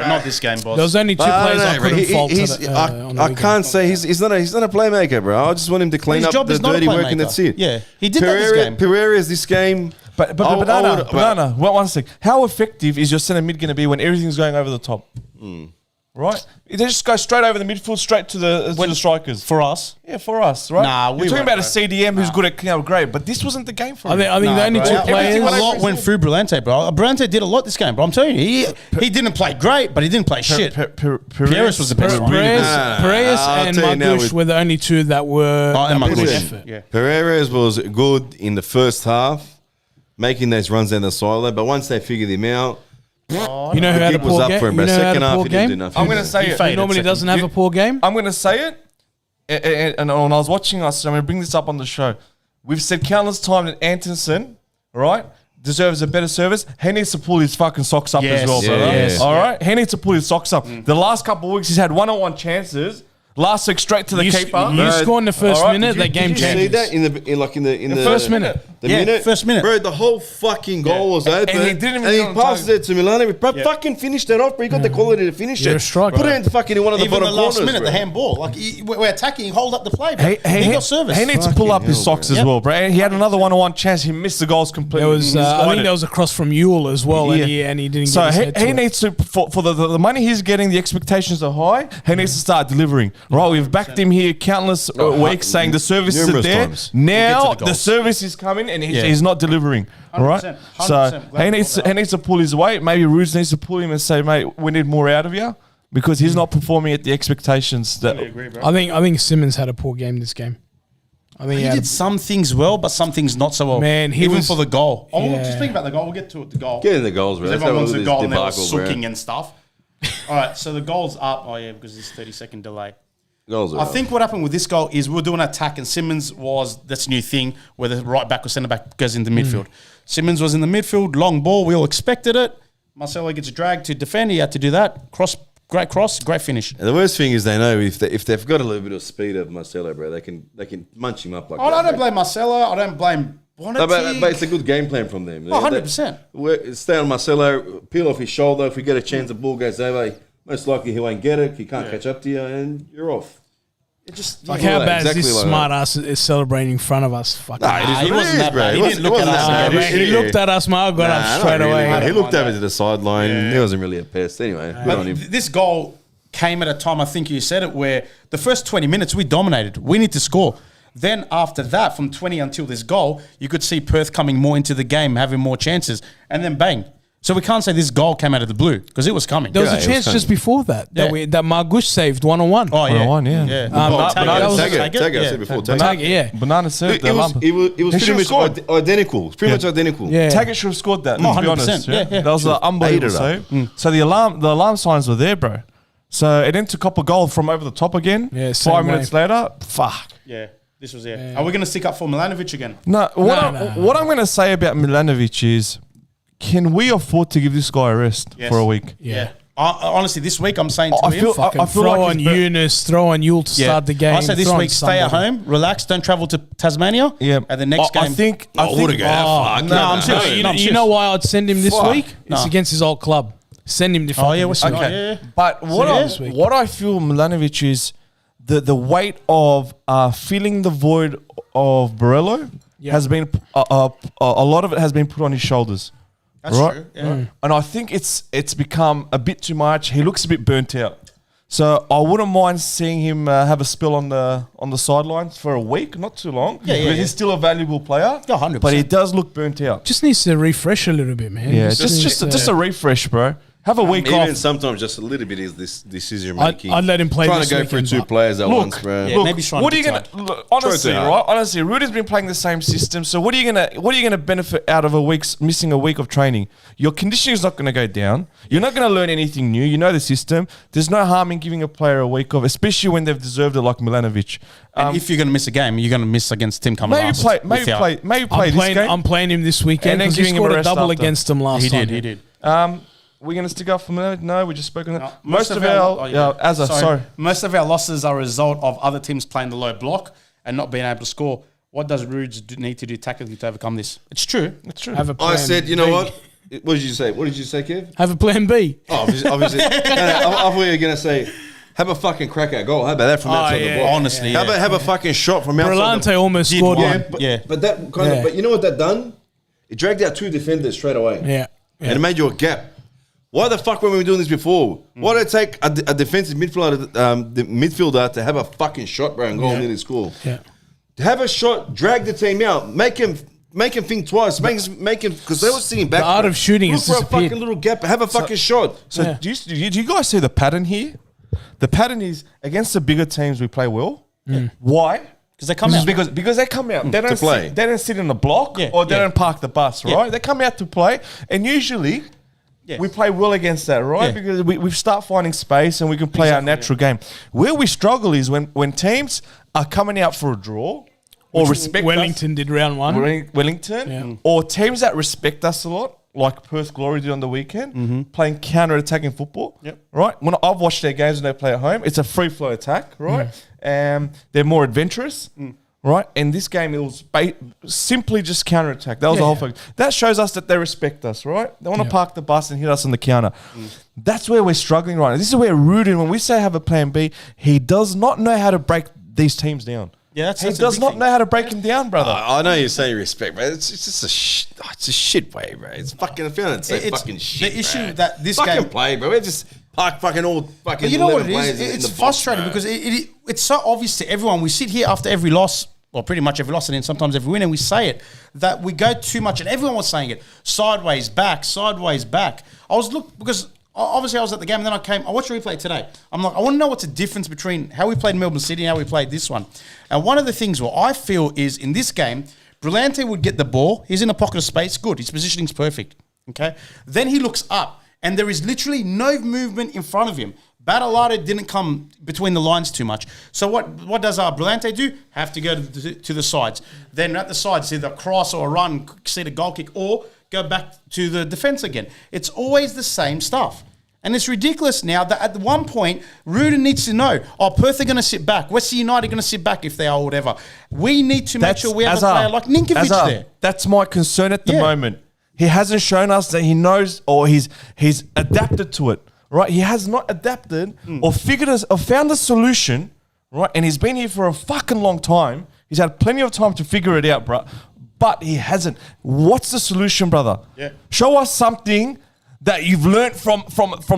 not this game, boss. There was only two players I couldn't fault. on the I weekend. can't say he's not a playmaker, bro. I just want him to clean His up job the is not a dirty work, and playmaker. that's it. Yeah, he did that this game. Pereira's this game. But I would- banana. One sec. How effective is your centre mid going to be when everything's going over the top? Right, they just go straight over the midfield, straight to the strikers. For us, Yeah, for us, right? Nah, we We're talking weren't, about a bro. CDM who's good at cleaning up great, but this wasn't the game for him. I think the only bro. two Everything players. a lot went through Brillante, bro. Brillante did a lot this game, bro. I'm telling you, he didn't play great, but he didn't play shit. Pieris was the best one. Perez I'll and tell you now Margush with- were the only two that were. Oh, and that put in Margush. effort. Yeah. Pereira's was good in the first half, making those runs down the sideline. But once they figured him out, You know who the had a gig was poor up game? for him. You But know who had second a half, poor he didn't do game? nothing. I'm going to say it. He normally doesn't have a poor game. I'm going to say it. And when I was watching us, I'm going to bring this up on the show. We've said countless times that Antonsen, right, deserves a better service. He needs to pull his fucking socks up Yes. as well, Yeah, brother. yes. All right? He needs to pull his socks up. The last couple of weeks, he's had one-on-one chances. Last week, straight to the keeper. You score in the first All right, minute, did you- that game Did you see changes. that in the first minute. The Yeah, minute, first minute. bro. The whole fucking goal was open, And he didn't even and he get on passes target. it to Milanovic. Bro, fucking finish that off, bro. You got the quality to finish You're it. a striker. Put it in fucking in one of the Even bottom the last corners, minute, bro. the handball. Like we're attacking, hold up the play. Bro. He got service. He needs to pull up his hell, socks bro. as well, bro. He had another one-on-one chance. He missed the goals completely. There was, I think there was a cross from Ewell as well, Yeah. and he didn't So get his head to he it. needs to, for the money he's getting, the expectations are high. He needs to start delivering. Right, we've backed him here countless weeks saying the service is numerous there. times. Now We'll get to the the goals. service is coming and Yeah. he's not delivering. All right, 100%, so 100%. Glad he you needs brought to, he needs to pull his weight. Maybe Ruse needs to pull him and say, mate, we need more out of you because he's not performing at the expectations that. I agree, bro. I think Simmons had a poor game this game. I think He had did some things well, but some things not so well. Man, he even was- for the goal. Oh, Yeah. just think about the goal. We'll get to it. The goal. Get in the goals, bro. Because Let's have everyone a wants look the at goal this and they were debacle, bro. sooking and stuff. All right, so the goal's up. Oh yeah, because this 30-second delay. Goals are I up. think what happened with this goal is we were doing an attack and Simmons was, that's a new thing, where the right back or centre back goes into midfield. Simmons was in the midfield, long ball, we all expected it. Marcelo gets dragged to defend, he had to do that. Cross, great finish. And the worst thing is they know if they've got a little bit of speed of Marcelo, bro, they can munch him up like that. I don't bro. blame Marcelo, I don't blame No, Bonnetti. but it's a good game plan from them. Oh, 100%. Stay on Marcelo, peel off his shoulder. If we get a chance, the ball goes over. Most likely he won't get it. He can't catch up to you, and you're off. It just like how bad exactly is this like smart ass is celebrating in front of us? Fucking Nah, it is he what it wasn't is, that bro. bad. He It didn't wasn't look at us. that man, bad. he looked at us, man. I got up Nah, straight not really, away. bro. He looked mind over that. to the sideline. Yeah. He wasn't really a pest. Anyway, good on him. This goal came at a time, I think you said it, where the first 20 minutes we dominated. We need to score. Then after that, from 20 until this goal, you could see Perth coming more into the game, having more chances, and then bang. So we can't say this goal came out of the blue because it was coming. There was Yeah, a it chance was just before that Yeah. that Margush saved 1-on-1. Oh, yeah. 1-on-1, yeah. Yeah. that was- Tag it, I said before. Tag it. Tag it, yeah. Banana served It the was, lump. it was, it was He pretty should've much scored. identical. It's pretty much identical. Yeah. Taggart should have scored that. To be 100%, honest, yeah. that was an unbelievable Ate it up. save. So the alarm signs were there, bro. So it into cop a goal from over the top again. Yeah, same 5 minutes way. later, fuck. Yeah, this was it. Are we going to stick up for Milanovic again? No, what No. I'm going to say about Milanovic is, can we afford to give this guy a rest Yes. for a week? Yeah. Honestly, this week I'm saying to I him, feel- Fucking I feel throw like on he's Eunice, throw on Yule to start the game. I say this throw on week, stay at somebody. home, relax, don't travel to Tasmania. Yeah. And the next I game, think. wouldn't go that far. no, I'm serious. You, No, I'm you serious. know why I'd send him this Fuck. week? It's No. against his old club. Send him to fucking yeah, this what's- week. okay. Yeah. But yeah. what I feel Milanovic is the weight of filling the void of Borello has been a lot of it has been put on his shoulders. That's right? true. Yeah. And I think it's become a bit too much. He looks a bit burnt out. So I wouldn't mind seeing him have a spill on the sidelines for a week, not too long. Yeah, because yeah. he's still a valuable player. Yeah, 100%. But he does look burnt out. Just needs to refresh a little bit, man. Yeah, needs just a refresh, bro. Have a week Even off. sometimes just a little bit is this decision making. I'd let him play Trying this to go through weekend, two but- players at Look, once, bro. Yeah, Look, maybe trying what to are you be gonna tight. look, honestly, Try to right? Honestly, Rudy's been playing the same system. So what are you gonna benefit out of missing a week of training? Your conditioning is not gonna go down. You're not gonna learn anything new. You know the system. There's no harm in giving a player a week off, especially when they've deserved it, like Milanovic. And if you're going to miss a game, you're going to miss against Tim coming Maybe last. play I'm this playing, game. I'm playing him this weekend And then because he giving him scored a a rest double after. against them last time. He did. We're going to stick up for Milanovic? No, we just spoken. No, Most of our sorry. Most of our losses are a result of other teams playing the low block and not being able to score. What does Rudes need to do tactically to overcome this? It's true. It's true. Have a plan I said, you know B. what? What did you say? What did you say, Kev? Have a plan B. Oh, obviously. I thought you were going to say, have a fucking crack at goal. How about that from outside the ball? Honestly, How about have a fucking shot from outside Brillante the ball? almost scored Yeah, one. but, but that kind of. But you know what that done? It dragged out two defenders straight away. Yeah. And it made you a gap. Why the fuck weren't we doing this before? Why did it take a defensive midfielder to have a fucking shot, bro, and go and nearly score? Yeah. Have a shot, drag the team out, make him think twice, make him because they were sitting back. The art of shooting Look has for a disappeared. fucking little gap, have a fucking shot. So Yeah. do you guys see the pattern here? The pattern is against the bigger teams we play well. Why? because they come out. Because they come out. They don't play. They don't sit in the block Yeah, or they yeah. don't park the bus, right? Yeah. They come out to play, and usually Yes. we play well against that, right? Yeah. Because we start finding space and we can play our natural game. Where we struggle is when teams are coming out for a draw or respect Wellington did round one. Wellington, Yeah. or teams that respect us a lot, like Perth Glory did on the weekend, playing counter-attacking football. Yep. Right? When I've watched their games when they play at home, it's a free-flow attack, right? They're more adventurous, right? And this game, it was simply just counter-attack. That was the whole focus. That shows us that they respect us, right? They want to park the bus and hit us on the counter. That's where we're struggling right now. This is where Rudin, when we say have a plan B, he does not know how to break these teams down. Yeah, that's He a does big not thing. know how to break him down, brother. I know you're saying respect, but it's just it's a shit way, bro. It's fucking. I found it so It's fucking shit. the issue bro. that this fucking game- play, bro. We just park fucking all fucking. But you know what 11 it players is? in It's the box, frustrating bro. because it's so obvious to everyone. We sit here after every loss, well, pretty much every loss, and then sometimes every win, and we say it that we go too much, and everyone was saying it sideways back. Because obviously I was at the game, and then I watched a replay today. I'm like, I want to know what's the difference between how we played Melbourne City and how we played this one. And one of the things what I feel is in this game, Brillante would get the ball. He's in a pocket of space. Good. His positioning's perfect. Okay. Then he looks up, and there is literally no movement in front of him. Battlada didn't come between the lines too much. So what does Brillante do? Have to go to the sides. Then at the sides, either cross or run, see the goal kick, or go back to the defense again. It's always the same stuff. And it's ridiculous now that at one point, Rudin needs to know, Perth are going to sit back. Western United are going to sit back if they are or whatever. We need to make sure we have a player like Ninkovic there. That's my concern at the Yeah. moment. He hasn't shown us that he knows or he's adapted to it, right? He has not adapted or found a solution, right? And he's been here for a fucking long time. He's had plenty of time to figure it out, bro. But he hasn't. What's the solution, brother? Yeah. Show us something that you've learnt from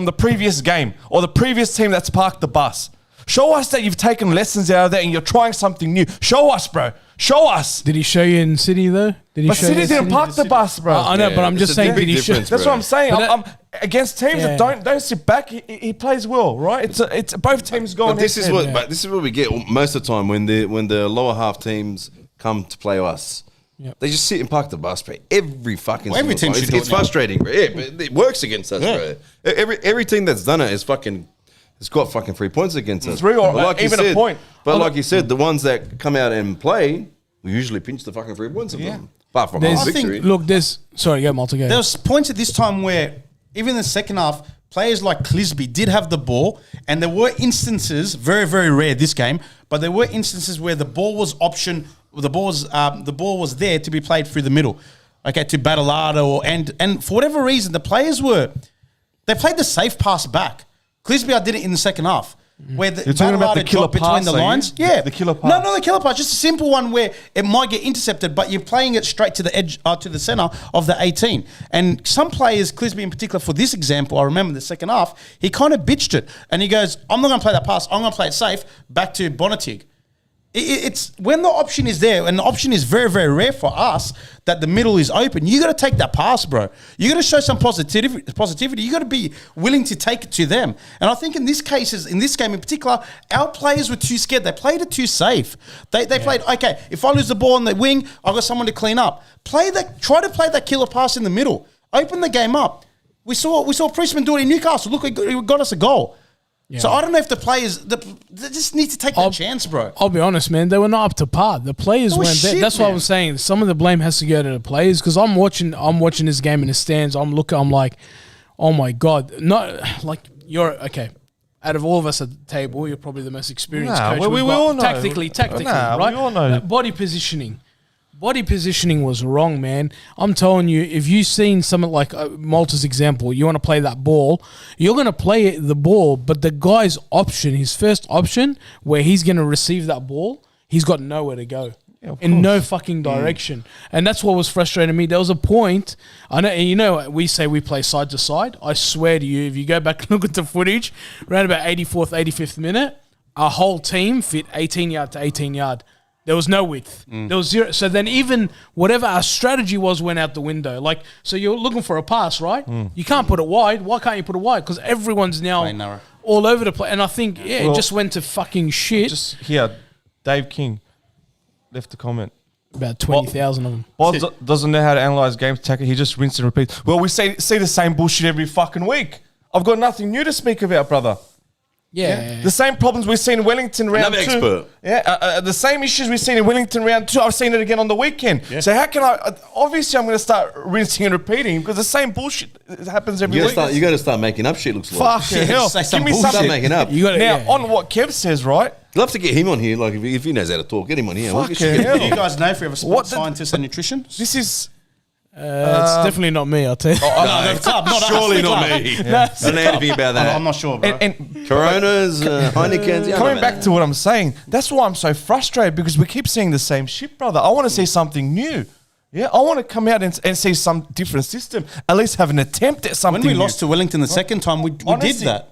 the previous game or the previous team that's parked the bus. Show us that you've taken lessons out of that and you're trying something new. Show us, bro. Show us. Did he show you in City though? Did he But show you City in didn't park the bus, bro. I know, but I'm it's just a saying, big did he show? difference, That's bro. what I'm saying. But I'm against teams Yeah. that don't sit back. He plays well, right? It's both teams going. But this is head-to-head. what. But this is what we get most of the time when the lower half teams come to play us. Yep. They just sit and park the bus, bro. Every fucking Well, every single team time. should do It's it now. frustrating, bro. Yeah, but it works against us, Yeah. bro. Every team that's done it is fucking. It's got fucking 3 points against us. 3 or But even you a said, point. But like you said, the ones that come out and play, we usually pinch the fucking 3 points of them. Apart from There's- our I think- victory. Look, sorry, go Malta, go. There was points at this time where even in the second half, players like Clisby did have the ball, and there were instances, very, very rare this game, but there were instances where the ball was the ball was there to be played through the middle, okay, to Battlada and for whatever reason, the players they played the safe pass back. Clisby did it in the second half. Where the You're talking about the Battlada killer dropped between pass, the are you? lines, The- yeah, the killer pass. No, not the killer pass, just a simple one where it might get intercepted, but you're playing it straight to the edge, to the center of the 18. And some players, Clisby in particular, for this example, I remember the second half, he kind of bitched it, and he goes, "I'm not going to play that pass. I'm going to play it safe." Back to Bonatig. It's when the option is there, and the option is very, very rare for us that the middle is open. You got to take that pass, bro. You got to show some positivity. You got to be willing to take it to them. And I think in this game in particular, our players were too scared. They played it too safe. They played, okay, if I lose the ball on the wing, I got someone to clean up. Try to play that killer pass in the middle. Open the game up. We saw Priestman do it in Newcastle. Look, he got us a goal. Yeah. So I don't know if the players they just need to take that chance, bro. I'll be honest, man. They were not up to par. The players weren't there. That's what I was saying. Some of the blame has to go to the players because I'm watching this game in the stands. I'm like, oh my god, not like you're okay. Out of all of us at the table, you're probably the most experienced coach. We all know. Tactically, right? We all know. Body positioning. Body positioning was wrong, man. I'm telling you, if you've seen something like Malta's example, you want to play that ball, you're going to play the ball, but the guy's option, his first option, where he's going to receive that ball, he's got nowhere to go. Yeah, in no fucking direction. And that's what was frustrating me. There was a point, I know, we say we play side to side. I swear to you, if you go back and look at the footage, around about 84th, 85th minute, our whole team fit 18 yard to 18 yard. There was no width. There was zero. So then even whatever our strategy was went out the window. Like, so you're looking for a pass, right? You can't put it wide. Why can't you put it wide? Because everyone's now all over the place. And I think, it just went to fucking shit. Just here, Dave King left a comment. About 20,000 of them. Boz doesn't know how to analyse games tactic. He just rinses and repeats. Well, we see the same bullshit every fucking week. I've got nothing new to speak about, brother. Yeah. The same problems we've seen in Wellington round Another 2. Expert. Yeah, the same issues we've seen in Wellington round 2. I've seen it again on the weekend. Yeah. So how can I... Obviously, I'm going to start rinsing and repeating because the same bullshit happens every week. You got to start making up shit, looks like. Fucking hell. Give me something. Start making up. On what Kev says, right? I'd love to get him on here. Like, if he knows how to talk, get him on here. Do you guys know if we have a sports scientist and nutrition? This is... it's definitely not me, I'll tell you. Surely not me. I don't know anything about that. I'm not sure, bro. And Coronas, Heineken's. Coming back to what I'm saying, that's why I'm so frustrated because we keep seeing the same shit, brother. I want to see something new. Yeah, I want to come out and see some different system. At least have an attempt at something. When we lost to Wellington the second time, we did that.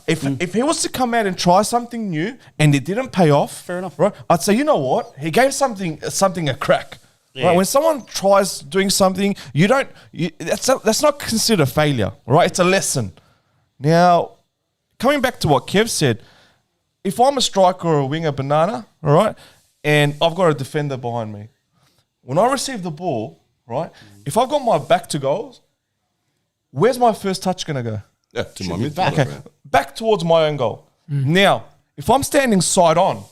If he was to come out and try something new and it didn't pay off, fair enough, right? I'd say, you know what? He gave something a crack. Yeah. Right? When someone tries doing something, that's not considered a failure, right? It's a lesson. Now, coming back to what Kev said, if I'm a striker or a winger, banana, all right, and I've got a defender behind me, when I receive the ball, right, if I've got my back to goals, where's my first touch going to go? Yeah, to my midfield. Okay, back towards my own goal. Now, if I'm standing side on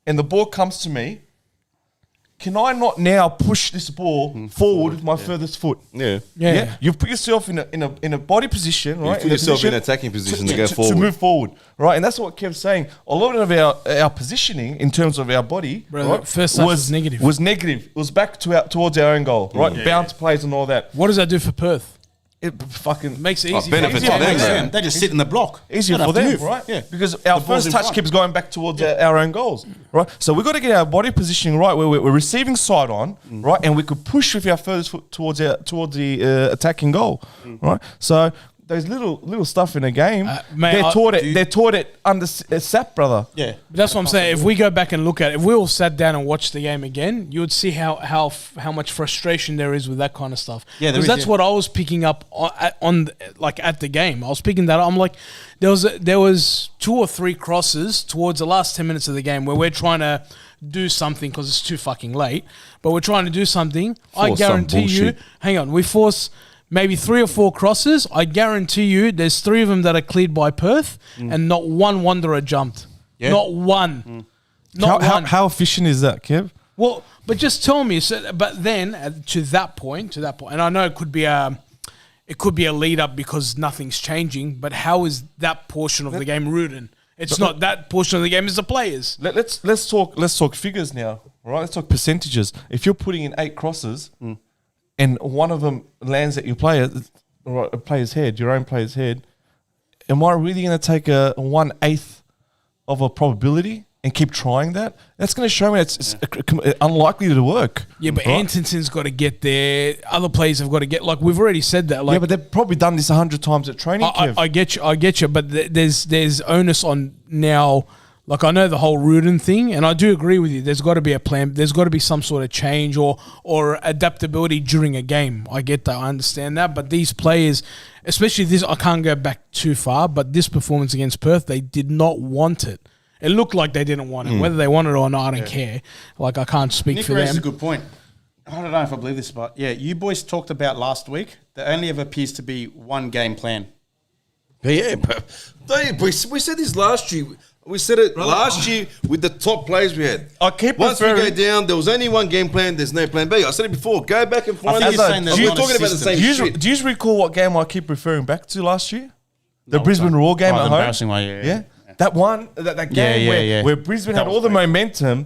and the ball comes to me, can I not now push this ball forward with my furthest foot? Yeah. You've put yourself in a body position, right? You put yourself in an attacking position to go forward. To move forward, right? And that's what Kev's saying. A lot of our positioning in terms of our body, right, first touch was negative. It was back towards our own goal, right? Bounce plays and all that. What does that do for Perth? It fucking makes it easy. Benefits for them. They just sit in the block. Easier for them, right? Yeah. Because our first touch keeps going back towards our own goals, right? So we've got to get our body positioning right where we're receiving side on, right? And we could push with our furthest foot towards the attacking goal, right? So those little stuff in a game, they're taught it under SAP, brother. Yeah, but that's what I'm saying. If we go back and look at it, if we all sat down and watched the game again, you would see how much frustration there is with that kind of stuff. Yeah, because that's what I was picking up on at the game. I was picking that up. I'm like, there was 2 or 3 crosses towards the last 10 minutes of the game where we're trying to do something because it's too fucking late, but we're trying to do something. I guarantee you, hang on, we force maybe 3 or 4 crosses. I guarantee you there's 3 of them that are cleared by Perth and not one Wanderer jumped. Yeah. Not one. Not one. How efficient is that, Kev? Well, but just tell me. So, but then to that point, and I know it could be a lead up because nothing's changing, but how is that portion of the game ruined? It's not that portion of the game is the players. Let's talk figures now, right? Let's talk percentages. If you're putting in 8 crosses and one of them lands at your player's head, your own player's head, am I really going to take a 1/8 of a probability and keep trying that? That's going to show me it's unlikely to work. Yeah, but right? Antonsen's got to get there. Other players have got to get. Like we've already said that. Like, yeah, but they've probably done this 100 times at training. I get you. But there's onus on now. Like, I know the whole Rudin thing, and I do agree with you. There's got to be a plan. There's got to be some sort of change or adaptability during a game. I get that. I understand that. But these players, especially this, I can't go back too far, but this performance against Perth, they did not want it. It looked like they didn't want it. Whether they want it or not, I don't care. Like, I can't speak Nick for raises them. a good point. I don't know if I believe this, but yeah, you boys talked about last week. There only ever appears to be one game plan. Yeah, but we said this last year. We said it last year with the top players we had. I keep Once we referring- go down, there was only one game plan. There's no plan B. I said it before. Go back and find think it. you're saying there's We're not a talking about the system. same shit. Do you recall what game I keep referring back to last year? The Brisbane Roar game Oh, the at home. embarrassing one, yeah. That one, that game where Brisbane That had was all the great. momentum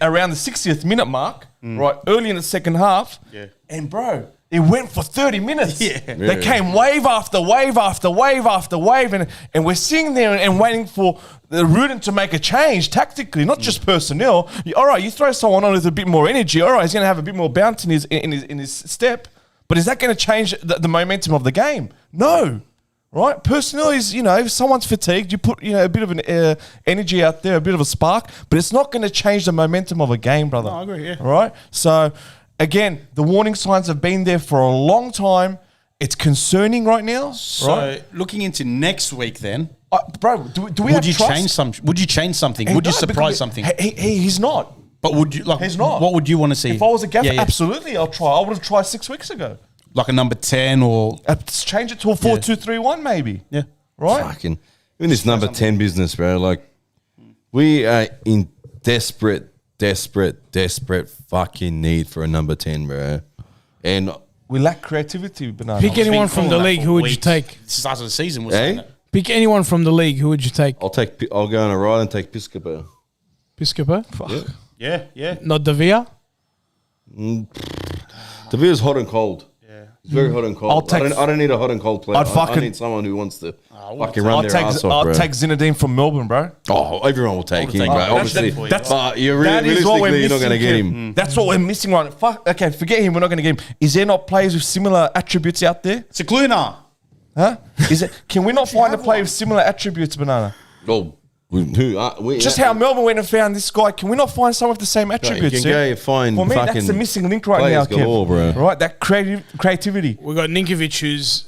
around the 60th minute mark, right, early in the second half. Yeah. And, bro, it went for 30 minutes. Yeah. They came wave after wave after wave after wave. And we're sitting there and waiting for the Rudin to make a change tactically, not just personnel. All right, you throw someone on with a bit more energy. All right, he's going to have a bit more bounce in his step. But is that going to change the momentum of the game? No. Right, personnel is, if someone's fatigued, you put a bit of an energy out there, a bit of a spark, but it's not going to change the momentum of a game, brother. No, I agree, yeah. All right, so again, the warning signs have been there for a long time. It's concerning right now. So right, looking into next week, then bro, do we would have you trust? change some? Would you change something? Hey, Would you no, surprise because something? He's not. But would you like? He's not. What would you want to see? If I was a gaffer, Yeah. absolutely, I'll try. I would have tried 6 weeks ago. Like a number 10 or Let's change it to a 4-2-3-1, maybe. yeah. Right. Fucking in this number 10 business, bro. Like, we are in desperate fucking need for a number 10, bro. And We lack creativity, Banana. Pick anyone from the league. Who would you take? Start of the season was Eh? Pick anyone from the league. Who would you take? I'll go on a ride and take Piscopo. Piscopo? Fuck. Yeah. Not Davia? Tavir's hot and cold. Yeah, it's very hot and cold. I don't need a hot and cold player. I need someone who wants to fucking run their ass off, bro. I'll take Zinedine from Melbourne, bro. Oh, everyone will take him, take bro. him. Obviously, That's- but you're that is what we're realistically you're not going to get missing, him. That's what we're missing right now. Fuck. Okay, forget him. We're not going to get him. Is there not players with similar attributes out there? Cicluna. Huh? Is it? Can we not find a player with similar attributes, Banana? Oh, Just how Melbourne went and found this guy. Can we not find someone with the same attributes? you can go find For me, that's fucking the missing link right now, players galore, Kev. bro. Right, that creativity. We got Ninkovic who's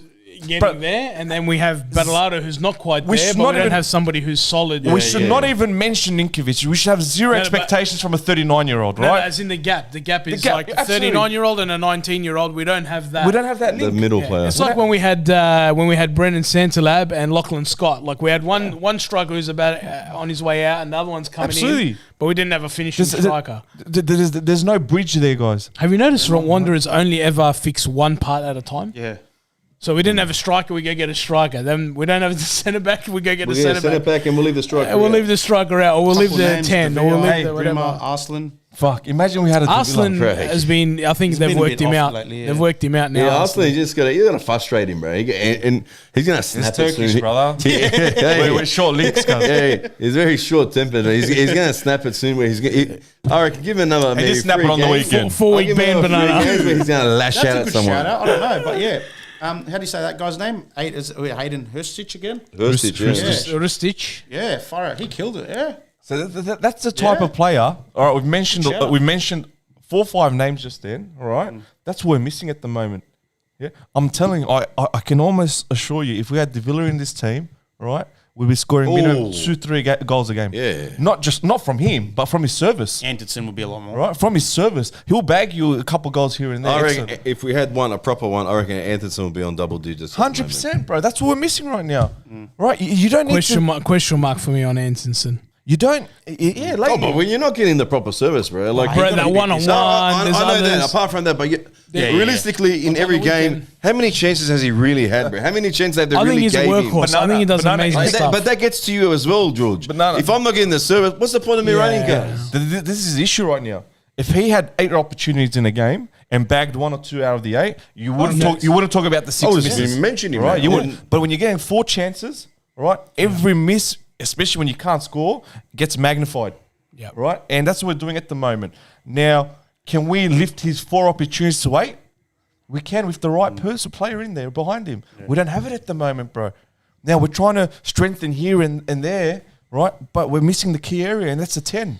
getting Bro. there, and then we have Battleado who's not quite We there, should but not we don't even- have somebody who's solid. We should not even mention Ninkovic. We should have zero No, but- expectations from a 39-year-old, No, right? as in the gap. The gap is gap, like a absolutely. 39-year-old and a 19-year-old. We don't have that. We don't have that The link. middle Yeah, player. it's like when we had Brendan Santalab and Lachlan Scott. Like we had one striker who's about on his way out, and the other one's coming Absolutely. in. But we didn't have a finishing striker. There's no bridge there, guys. Have you noticed Wanderers only ever fix one part at a time? Yeah. So we didn't have a striker, we go get a striker. Then we don't have a centre back, we go get We're a going to centre send it back. back and we'll leave the striker. We'll out. leave the striker out, or we'll leave the 10, or we'll leave the whatever. Arslan. Fuck. Imagine we had a Arslan Craig. has been. I think He's they've been a worked bit him off out. lately, yeah. They've worked him out now. Yeah, Arsenal, you're gonna frustrate him, bro. And he's gonna snap it Turkish, soon. brother. Yeah, We're short links, guys. yeah, he's very short tempered. He's gonna snap it soon. Where I reckon give him another. He maybe just snap it 3 on the games. weekend. Four-week I'll give him ban another 3 banana. games where he's gonna lash That's out a at good someone. shout out. I don't know, but yeah. How do you say that guy's name? Hayden Hurstich again? Hurstich, yeah. Rustich. Yeah, far out. He killed it. Yeah. So that's the type Yeah. of player. All right, we've mentioned Good shout out. 4 or 5 names just then. All right, that's what we're missing at the moment. Yeah, I'm telling you, I can almost assure you, if we had De Villa in this team, all right, we'd be scoring minimum Ooh. 2-3 goals a game. Yeah. not from him, but from his service. Anderson would be a lot more. Right, from his service, he'll bag you a couple goals here and there. I reckon Excellent. if we had a proper one, I reckon Anderson would be on double digits. at the moment. 100%, bro. That's what we're missing right now. Right, you don't need Question mark for me on Antonson. You don't. Yeah, like Oh, but when you're not getting the proper service, bro. Like, Bro, that one-on-one, No, I there's know that. others. Apart from that, but realistically, in On every the game, weekend. how many chances has he really had, bro? How many chances have they I think really he's a gave him? workhorse. I think he does Banana- amazing Like stuff. but that gets to you as well, George. Banana. If I'm not getting the service, what's the point of me running, guys? This is the issue right now. If he had 8 opportunities in a game and bagged 1 or 2 out of the 8, you wouldn't talk. You wouldn't talk about the 6 I was misses. even mentioning him, right? man. You I wouldn't. But when you're getting 4 chances, right? Every miss, especially when you can't score, gets magnified. Yeah. Right. And that's what we're doing at the moment. Now, can we lift his 4 opportunities to 8? We can with the right person, player in there behind him. We don't have it at the moment, bro. Now we're trying to strengthen here and there, right? But we're missing the key area, and that's a 10.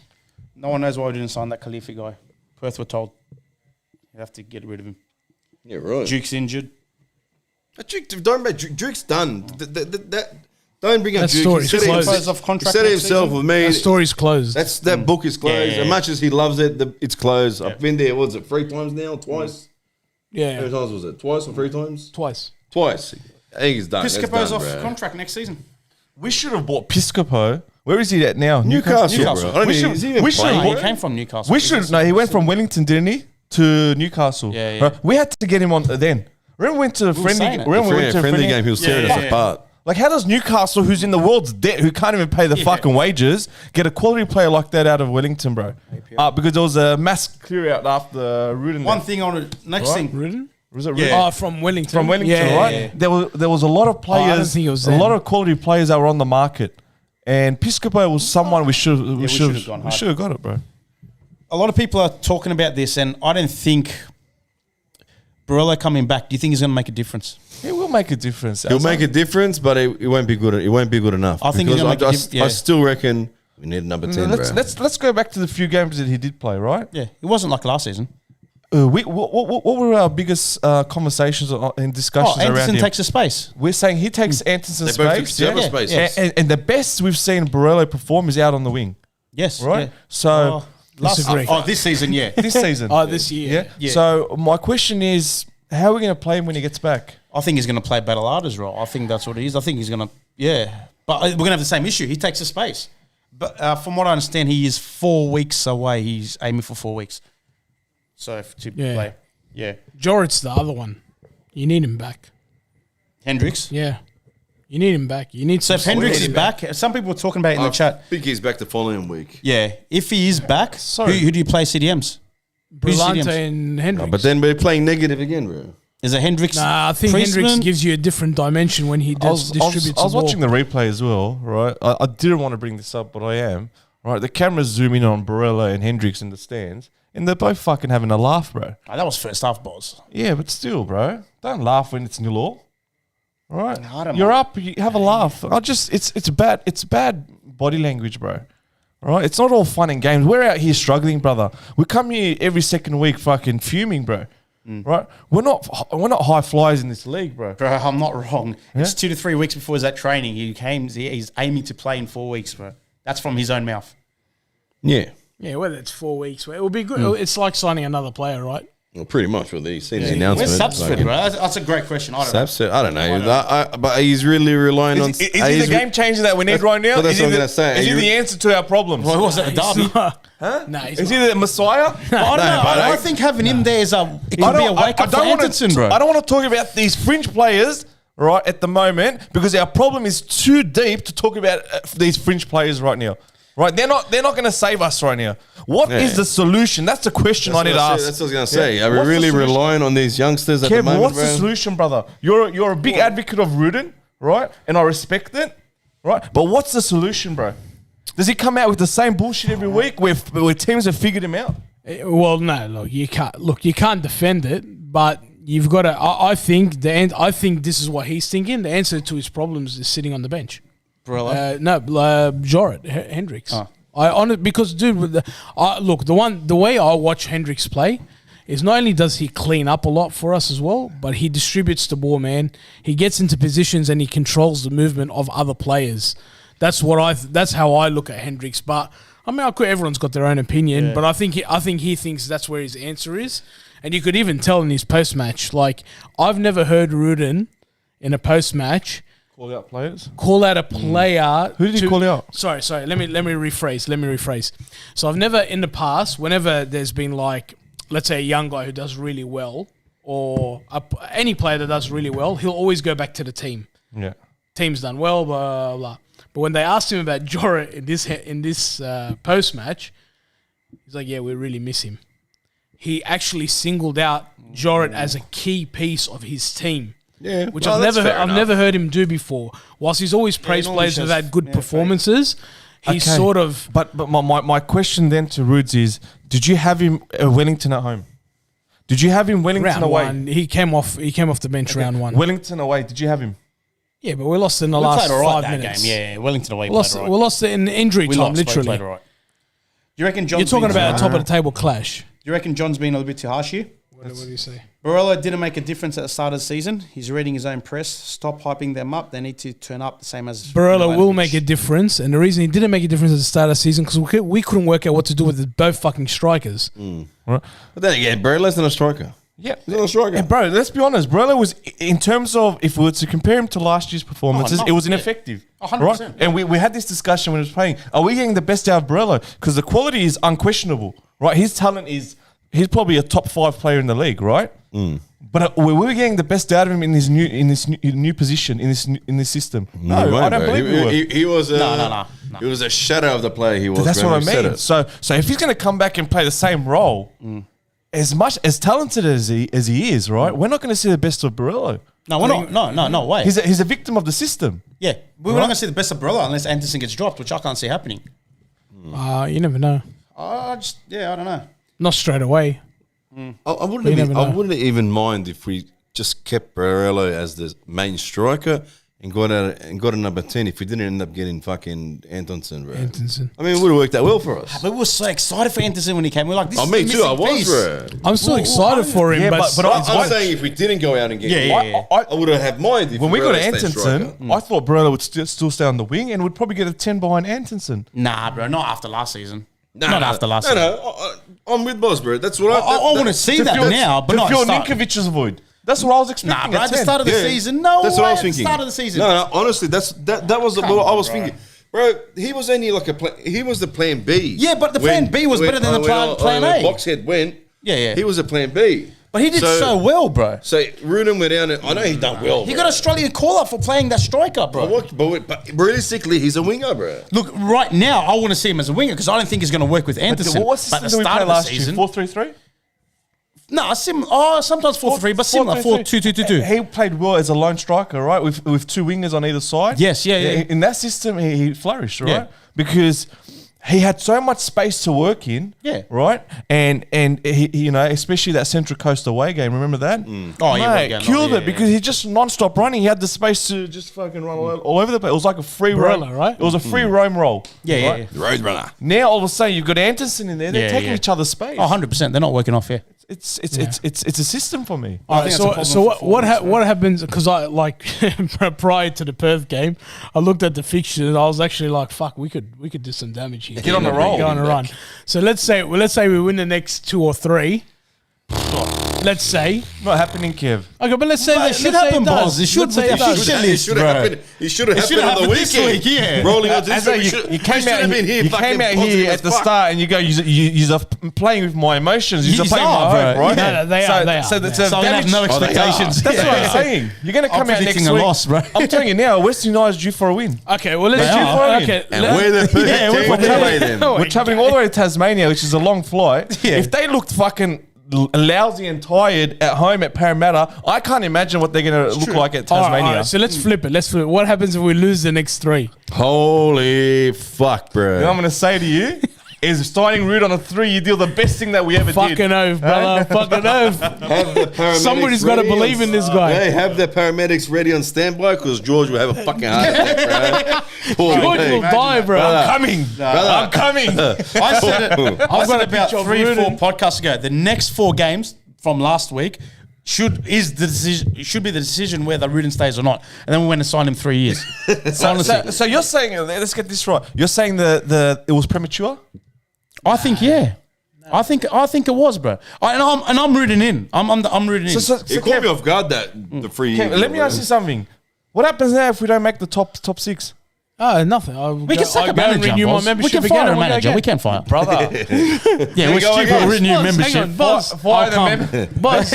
No one knows why we didn't sign that Khalifa guy. Perth were told you have to get rid of him. Yeah, right. Duke's injured. Don't about Duke's done. Don't bring up That Duke. story's He said it closed. himself- Off contract He said it next himself season? with me. The story's closed. That book is closed. Yeah. As much as he loves it, it's closed. I've been there. What is it? 3 times now? Twice? How many yeah, times was it? Twice or 3 times? twice. Twice. I think he's done. That's Piscopo's done, off bro. contract next season. We should have bought Piscopo. Where is he at now? Newcastle, bro. I don't We think should- he's even we should- playing. No, he came from Newcastle. We should. No, he went from Wellington, didn't he, to Newcastle? Yeah, yeah. Right? We had to get him on then. Remember we went to a friendly. saying it. Remember we went to a friendly game, he was tearing us yeah. apart. Like, how does Newcastle, who's in the world's debt, who can't even pay the fucking wages, get a quality player like that out of Wellington, bro? Because there was a mass clear out after Rudin. One thing on it. Next Right. thing. Rudin? Was it Yeah. Rudin? Oh, from Wellington. From Wellington, Yeah, right? yeah, yeah. There was a lot of players, I don't think it was a them. lot of quality players that were on the market, and Piscopo was someone we should should've gone hard. have got it, bro. A lot of people are talking about this, and I don't think Barella coming back. Do you think he's going to make a difference? It will make a difference. He'll make a difference, but it won't be good. It won't be good enough. I think he's Because gonna make a diff- yeah. I still reckon we need a number 10, bro. Let's go back to the few games that he did play, right? Yeah, it wasn't like last season. What were our biggest conversations and discussions around Anderson him? takes a space. We're saying he takes Anderson's They both space, took several yeah. spaces. Yeah. and the best we've seen Borrello perform is out on the wing, Yes, right? yeah. So Disagree. This season, yeah. this season, Oh, this year. yeah? Yeah. So my question is, how are we going to play him when he gets back? I think he's going to play Battleada's role. I think that's what it is. I think he's going to, But we're going to have the same issue. He takes a space. But from what I understand, he is 4 weeks away. He's aiming for 4 weeks. So to Yeah. play. Yeah. Jorrit's the other one. You need him back. Hendricks. Yeah. You need him back. You need So if some Hendricks solidity is back, some people were talking about it in the chat. I think he's back the following week. Yeah. If he is back, Sorry. who do you play CDMs? Who's Brillante CDMs? and Hendricks. But then we're playing negative again, bro. Is it Hendricks? Nah, I think Priestman? Hendricks gives you a different dimension when he distributes I was the ball. watching the replay as well, right? I didn't want to bring this up, but I am. Right, the cameras zoom in on Barella and Hendricks in the stands, and they're both fucking having a laugh, bro. Oh, that was first half, boss. Yeah, but still, bro, don't laugh when it's 0-0. All right, I don't you're mind. up. You have a laugh. It's bad. It's bad body language, bro. All right, it's not all fun and games. We're out here struggling, brother. We come here every second week, fucking fuming, bro. Right? We're not high flyers in this league, bro. Bro, I'm not wrong. It's Yeah? 2 to 3 weeks before his that training. He's aiming to play in 4 weeks, bro. That's from his own mouth. Yeah. Yeah, whether it's 4 weeks, it will be good. It's like signing another player, right? Well, pretty much what he's seen the Where's announcement. Sapsford, bro? That's a great question. I don't know. Sapsford, I don't know. But he's really relying on. Is he the game changer that we need right now? But that's Is he what I'm the- gonna say. Is he the answer to our problems? Well, was it a derby? No, he's Is not. he the messiah? I don't know. but I think having him there is it could be a wake up for wanna- Anderson, bro. I don't want to talk about these fringe players right at the moment because our problem is too deep to talk about these fringe players right now. Right? They're not going to save us right now. What is Yeah. the solution? That's the question I need to ask. That's what I was going to say. Are we What's the really solution? relying on these youngsters at the Kev, moment, what's bro? the solution, brother? You're a big advocate of Rudin, right? And I respect it, right? But what's the solution, bro? Does he come out with the same bullshit every week where teams have figured him out? Well, no, look, you can't. Look, you can't defend it, but you've got to. I think this is what he's thinking. The answer to his problems is sitting on the bench. Barella. Jorrit Hendricks. Because dude, with the way I watch Hendricks play is not only does he clean up a lot for us as well, but he distributes the ball, man. He gets into positions and he controls the movement of other players. That's how I look at Hendricks. But I mean, everyone's got their own opinion, but I think he thinks that's where his answer is, and you could even tell in his post match. Like, I've never heard Rudin in a post match Call out players. call out a player. Who did he call out? Sorry. Let me rephrase. So I've never in the past, whenever there's been like, let's say a young guy who does really well, or any player that does really well, he'll always go back to the team. Yeah. Team's done well, blah blah. But when they asked him about Jorrit in this post match, he's like, "Yeah, we really miss him." He actually singled out Jorrit as a key piece of his team. Yeah, Which well, I've that's fair enough. never heard him do before. Whilst he's always praised normally players who've says- had good yeah, performances, he's Okay. sort of But my question then to Rudes is, did you have him Wellington at home? Did you have him Wellington round away? one. He came off the bench round one. Wellington away. Did you have him? Yeah, but we lost in the We last played all right 5 that minutes. game. Yeah, Wellington away. We lost, played we all right. lost it in injury We time, lost, but we literally. played all right. Do you reckon John's You're talking been about a too- top of the table clash. Do you reckon John's been a little bit too harsh here? What do you say? Barella didn't make a difference at the start of the season. He's reading his own press. Stop hyping them up. They need to turn up the same as Barella will Ivanovic. make a difference, and the reason he didn't make a difference at the start of the season because we couldn't work out what to do with both fucking strikers. Right? But then again, Barrella's not a striker. Yeah. He's not a striker. And bro, let's be honest. Brella was, in terms of, if we were to compare him to last year's performances, no, it was yeah. ineffective. 100%. Right? And we had this discussion when he was playing. Are we getting the best out of Brella? Because the quality is unquestionable, right? His talent is, he's probably a top 5 player in the league, right? But we were getting the best out of him in this new position, in this system. No, He won't, I don't bro. believe we were. He was a, No. He was a shadow of the player he was. That's bro. what I We've said mean. it. So if he's going to come back and play the same role, as much as talented as he is, right? We're not going to see the best of Barella. No, we're not. No way. He's a victim of the system. Yeah, we're not going to see the best of Barella unless Anderson gets dropped, which I can't see happening. You never know. I don't know. Not straight away. I wouldn't. You never know. I wouldn't even mind if we just kept Barella as the main striker and got a number 10. If we didn't end up getting fucking Antonsen, bro. Antonsen. I mean, it would have worked out well for us. But we were so excited for Anderson when he came. We were like, this Oh, is me the too. I missing was, piece. bro. I'm still excited for him, Yeah, but but I'm saying if we didn't go out and get him, I would have had mind if When we got Barella stayed striker. Antonsen, I thought Barella would still stay on the wing and would probably get a 10 behind Antonsen. Not after last season. No, Not no, after last season. I'm with Boss, bro. That's what I want to see that now, but to not fill at the start. Ninkovic's void. That's what I was Nah, expecting. bro, at at the 10. start of the Yeah. season, no That's way. what I was At the thinking. start of the season. No, honestly, that was what I was bro. thinking. Bro, he was only like he was the plan B. Yeah, but the plan B was better than the plan A. Boxhead went. Yeah. He was a plan B. But he did so well, bro. So Rudin went down and I know he done well. He bro. got Australian call-up for playing that striker, bro. But realistically, he's a winger, bro. Look, right now, I want to see him as a winger because I don't think he's going to work with Anderson. What But system at the did we start play of the last year? season, 4-3-3? no, sometimes 4-3, but similar 4-2-2-2. He played well as a lone striker, right? With 2 wingers on either side. Yes, yeah. In that system, he flourished, right? Yeah. Because he had so much space to work in, Yeah. right? And he, you know, especially that Central Coast away game. Remember that? Oh, yeah, Mate, yeah, killed yeah, it because he just non-stop running. He had the space to just fucking run all over the place. It was like a free Barella, roam, right? It was a free roam roll. Yeah, right? yeah. Roadrunner. Now all of a sudden you've got Anderson in there. They're Yeah, taking yeah. each other's space. Oh, 100%. They're not working off here. It's a system for me. All I right, think that's a so problem what for what happens? Because I like prior to the Perth game, I looked at the fixtures and I was actually like, "Fuck, we could do some damage here. Get on the roll. Get on the run." So let's say we win the next 2 or 3. Let's say Not happening, Kev. okay, but let's say But that it should happen, boss. It should Let's say with it the does. fixture It list, should have bro. happened. It should have It should happened on have the happened this weekend. week, yeah. Rolling on this As though week. you came out been here. you came out here at the start and you go, you're playing with my emotions. You're Yes, playing with my bro. hope, right? No, they so, are, they So are. that's So a So I'm going to have damage. no they are. expectations. That's what Yeah. I'm saying. You're going to come out next predicting a week. loss, bro. I'm telling you now, Western United's due for a win. Okay, well let's They do are. okay. And we're the perfect Yeah, team we're to play them. Oh, We're traveling all the way to Tasmania, which is a long flight. Yeah. If they looked fucking lousy and tired at home at Parramatta, I can't imagine what they're going to look like at All right, Tasmania. all right, so let's flip it. Let's flip it. What happens if we lose the next 3? Holy fuck, bro. You know what I'm going to say to you? Is signing Rude on a 3-year deal the best thing that we ever did? Fucking oath, brother. Fucking oath. Have the paramedics Somebody's gotta ready believe in this guy. They have the paramedics ready on standby because George will have a fucking heart attack, bro. Poor George me. will die, bro. Brother. I'm coming. Brother. I'm coming. I said it. I said got a about picture of 3 or 4 Rudin. podcasts ago. The next 4 games from last week should be the decision whether Rudin stays or not. And then we went and signed him 3 years. Honestly, So you're saying, let's get this right. You're saying it was premature? I think I think it was, bro. I'm rooting in. I'm rooting in. So It caught me off guard that the free. let me ask you something. What happens now if we don't make the top 6? Oh, nothing. we can sack a go and manager. renew my boss. We membership can again. fire a and we'll go manager. again. We can fire. Brother. Yeah, we're go stupid. again. Renew Boss, membership. hang on, boss. Why the I'll Boss,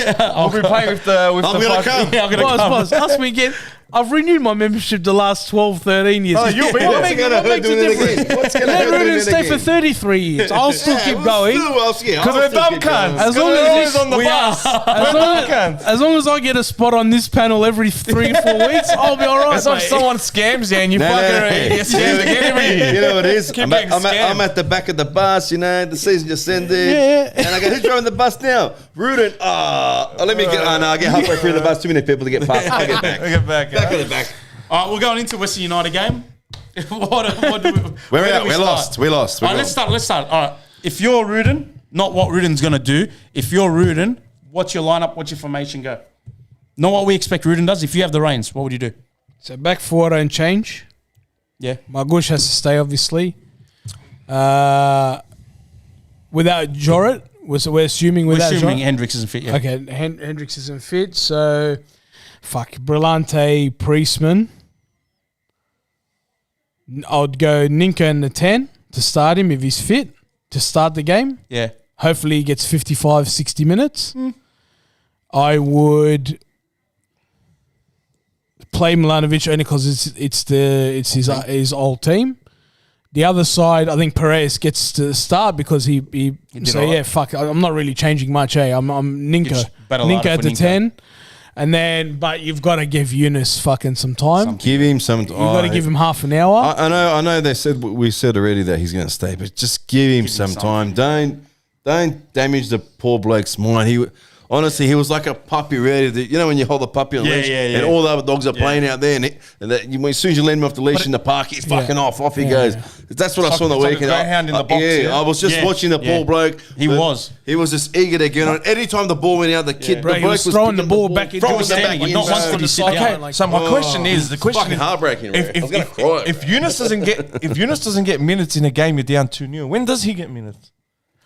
We'll be playing with the I'm gonna fucking- come. Yeah, I'm gonna come. boss, ask me again. I've renewed my membership the last 12, 13 years. Oh, you'll be What there. makes- gonna what hurt makes doing a it difference? again? What's gonna Let hurt doing Rudin it stay again? for 33 years. I'll still keep going. Because we're dumb cunts. As long We're always as on the bus. We're dumb cunts. as long as I get a spot on this panel every 3 or 4 weeks, I'll be all right. It's like mate. someone scams you and you No, no, no. fucking you scam again every year. You know what it is? Keep I'm being I'm scammed. at the back of the bus, you know, the season just ended. Yeah. And I go, who's driving the bus now? Rudin. Let me get, no, I get halfway through the bus, too many people to get past. I get back. Get back. Back of the back. All right, we're going into Western United game. what do we, We're where out. do we We're start? lost. We're lost. All right, let's start. All right, if you're Rudin, not what Rudin's going to do. If you're Rudin, what's your lineup? What's your formation go? Not what we expect Rudin does. If you have the reins, what would you do? So back four don't change. Yeah. Margush has to stay, obviously. Without Jorrit, we're assuming We're without assuming Jorrit. Hendricks isn't fit. Yeah. Okay, Hendricks isn't fit, so Brillante, Priestman. I'd go Ninka in the 10 to start him if he's fit to start the game. Yeah. Hopefully he gets 55, 60 minutes. I would play Milanovic only because it's his old team. The other side, I think Perez gets to start because he so all right. yeah, fuck. I'm not really changing much. I'm Ninka. Just battle Ninka harder at for the Ninka. 10. And then, but you've got to give Eunice fucking some time. Give him some. You've got to give him half an hour. I know. We said already that he's going to stay, but just give him some time. Don't damage the poor bloke's mind. Honestly, he was like a puppy ready to, you know, when you hold the puppy on leash and all the other dogs are playing out there, as soon as you let him off the leash in the park, he's fucking off he goes. That's what I saw on the like a weekend. greyhound in the box, I was just watching the poor bloke. He was just eager to get on. Anytime the ball went out, the kid, Bro, the he bloke was throwing picking the ball back into throwing the it back stand, in. not once So- did he sit Okay, down. Like, so my question is, the question fucking is, heartbreaking. Ray. I was gonna cry. if Eunice doesn't get minutes in a game, you're down 2-0. When does he get minutes?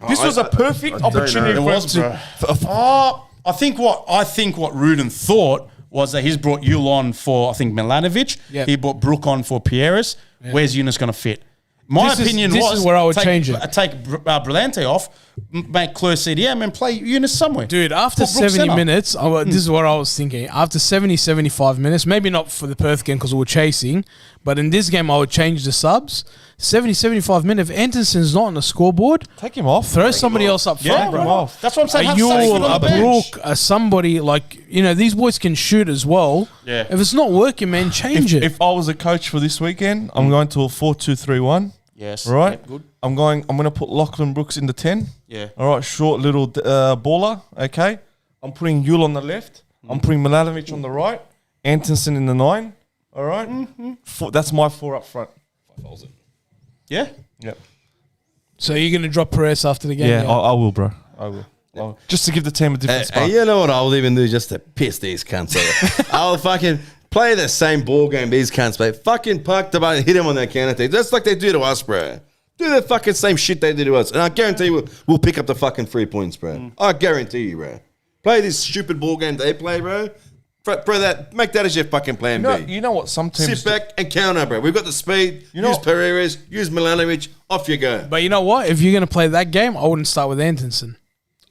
This was a perfect opportunity know. for It him was, to. I think what Rudin thought was that he's brought Yul on for, I think, Milanovic. Yep. He brought Brook on for Pieris. Where's Eunice going to fit? My This is- opinion this was is where I would take, change it. Take Brillante off, make Clure CDM and play Eunice somewhere. Dude, after Put Brook 70 centre. minutes, this is what I was thinking. After 70, 75 minutes, maybe not for the Perth game because we were chasing, but in this game I would change the subs. 70, 75 minutes, if Anderson's not on the scoreboard, Take him off. throw somebody else up front, Yeah, bro. bro. That's what I'm A saying. Have Sutton Yule, on a the bench. Brook, somebody like, these boys can shoot as well. Yeah. If it's not working, man, change it. If I was a coach for this weekend, I'm going to a 4-2-3-1. Yes. Right? Yep, good. I'm going to put Lachlan Brooks in the 10. Yeah. All right, short little baller. Okay. I'm putting Yule on the left. I'm putting Milanovic on the right. Antonsen in the 9. All right. That's my 4 up front. Yeah. Yep. So you're going to drop Perez after the game? Yeah, I will, bro. I will. Just to give the team a different spark. You know what I'll even do just to piss these cunts off? I'll fucking play the same ball game these cunts play. Fucking park the ball and hit them on their counter attack. That's like they do to us, bro. Do the fucking same shit they do to us. And I guarantee you we'll pick up the fucking 3 points, bro. I guarantee you, bro. Play this stupid ball game they play, bro. Bro, make that as your fucking plan B. You know what? Some teams Sit back and counter, bro. We've got the speed. Use Pereira, use Milanovic. Off you go. But you know what? If you're going to play that game, I wouldn't start with Antonsen.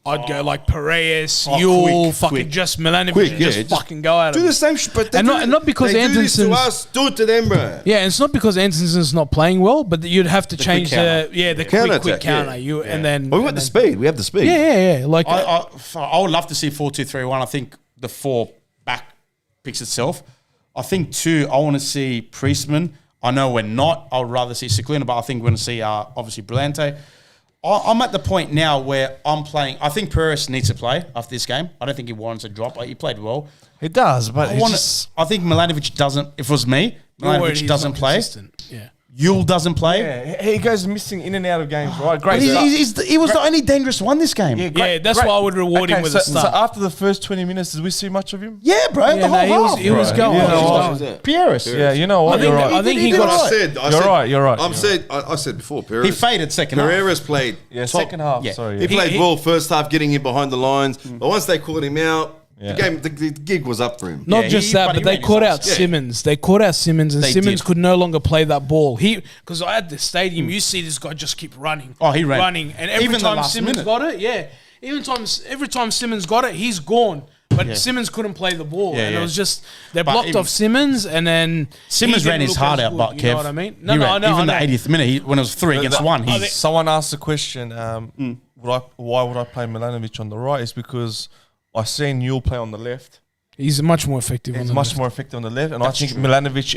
I'd go like Perez, Yule, fucking just Milanovic, and just fucking go at Do him. the same shit, but And not because they do this to Anderson's- us. Do it to them, bro. Yeah, and it's not because Anson's not playing well, but you'd have to change counter. the Counter quick attack, counter. yeah. And then Well, we got the speed. We have the speed. Yeah. Like I would love to see 4-2-3-1. I think the 4 back picks itself. I think 2, I want to see Priestman. I know we're not. I would rather see Cicluna, but I think we're going to see obviously Brillante. I'm at the point now where I'm playing. I think Perez needs to play after this game. I don't think he warrants a drop. He played well. He does, but I think Milanovic doesn't. If it was me, Milanovic doesn't play. Yeah. Yule doesn't play. Yeah, he goes missing in and out of games, right? Great But he was the only dangerous one this game. Yeah, that's why I would reward him with a start. So after the first 20 minutes, did we see much of him? Yeah, bro. the whole half. he was Right. going. Yeah, He was no, going. Pieris. Yeah, you know what? I think You're that- right. I think he What got. I said. You're right. I said before, Perez. He faded second half. Pereira's played. Yeah, top. second half. Yeah. Sorry. He Yeah. played well first half, getting in behind the lines. But once they called him out, Yeah. the gig was up for him. Not Yeah, just he- that, but but he they ran his caught ass. out Yeah. Simmons. They caught out Simmons, and They Simmons did. could no longer play that ball. Because at the stadium, you see this guy just keep running. Oh, he ran. running, and every Even the time last Simmons minute. got it, every time Simmons got it, he's gone. But Simmons couldn't play the ball, Yeah, and yeah. it was just they But blocked even- off Simmons, and then Simmons he ran didn't his look heart as out, good, but you Kev. know what I mean? No, he I ran. know. Even I the know. 80th minute, when it was 3 against 1, he's Someone asked the question, why would I play Milanovic on the right? It's because I seen Yule play on the left. He's much more effective. He's on the much left. more effective on the left, and I think Milanovic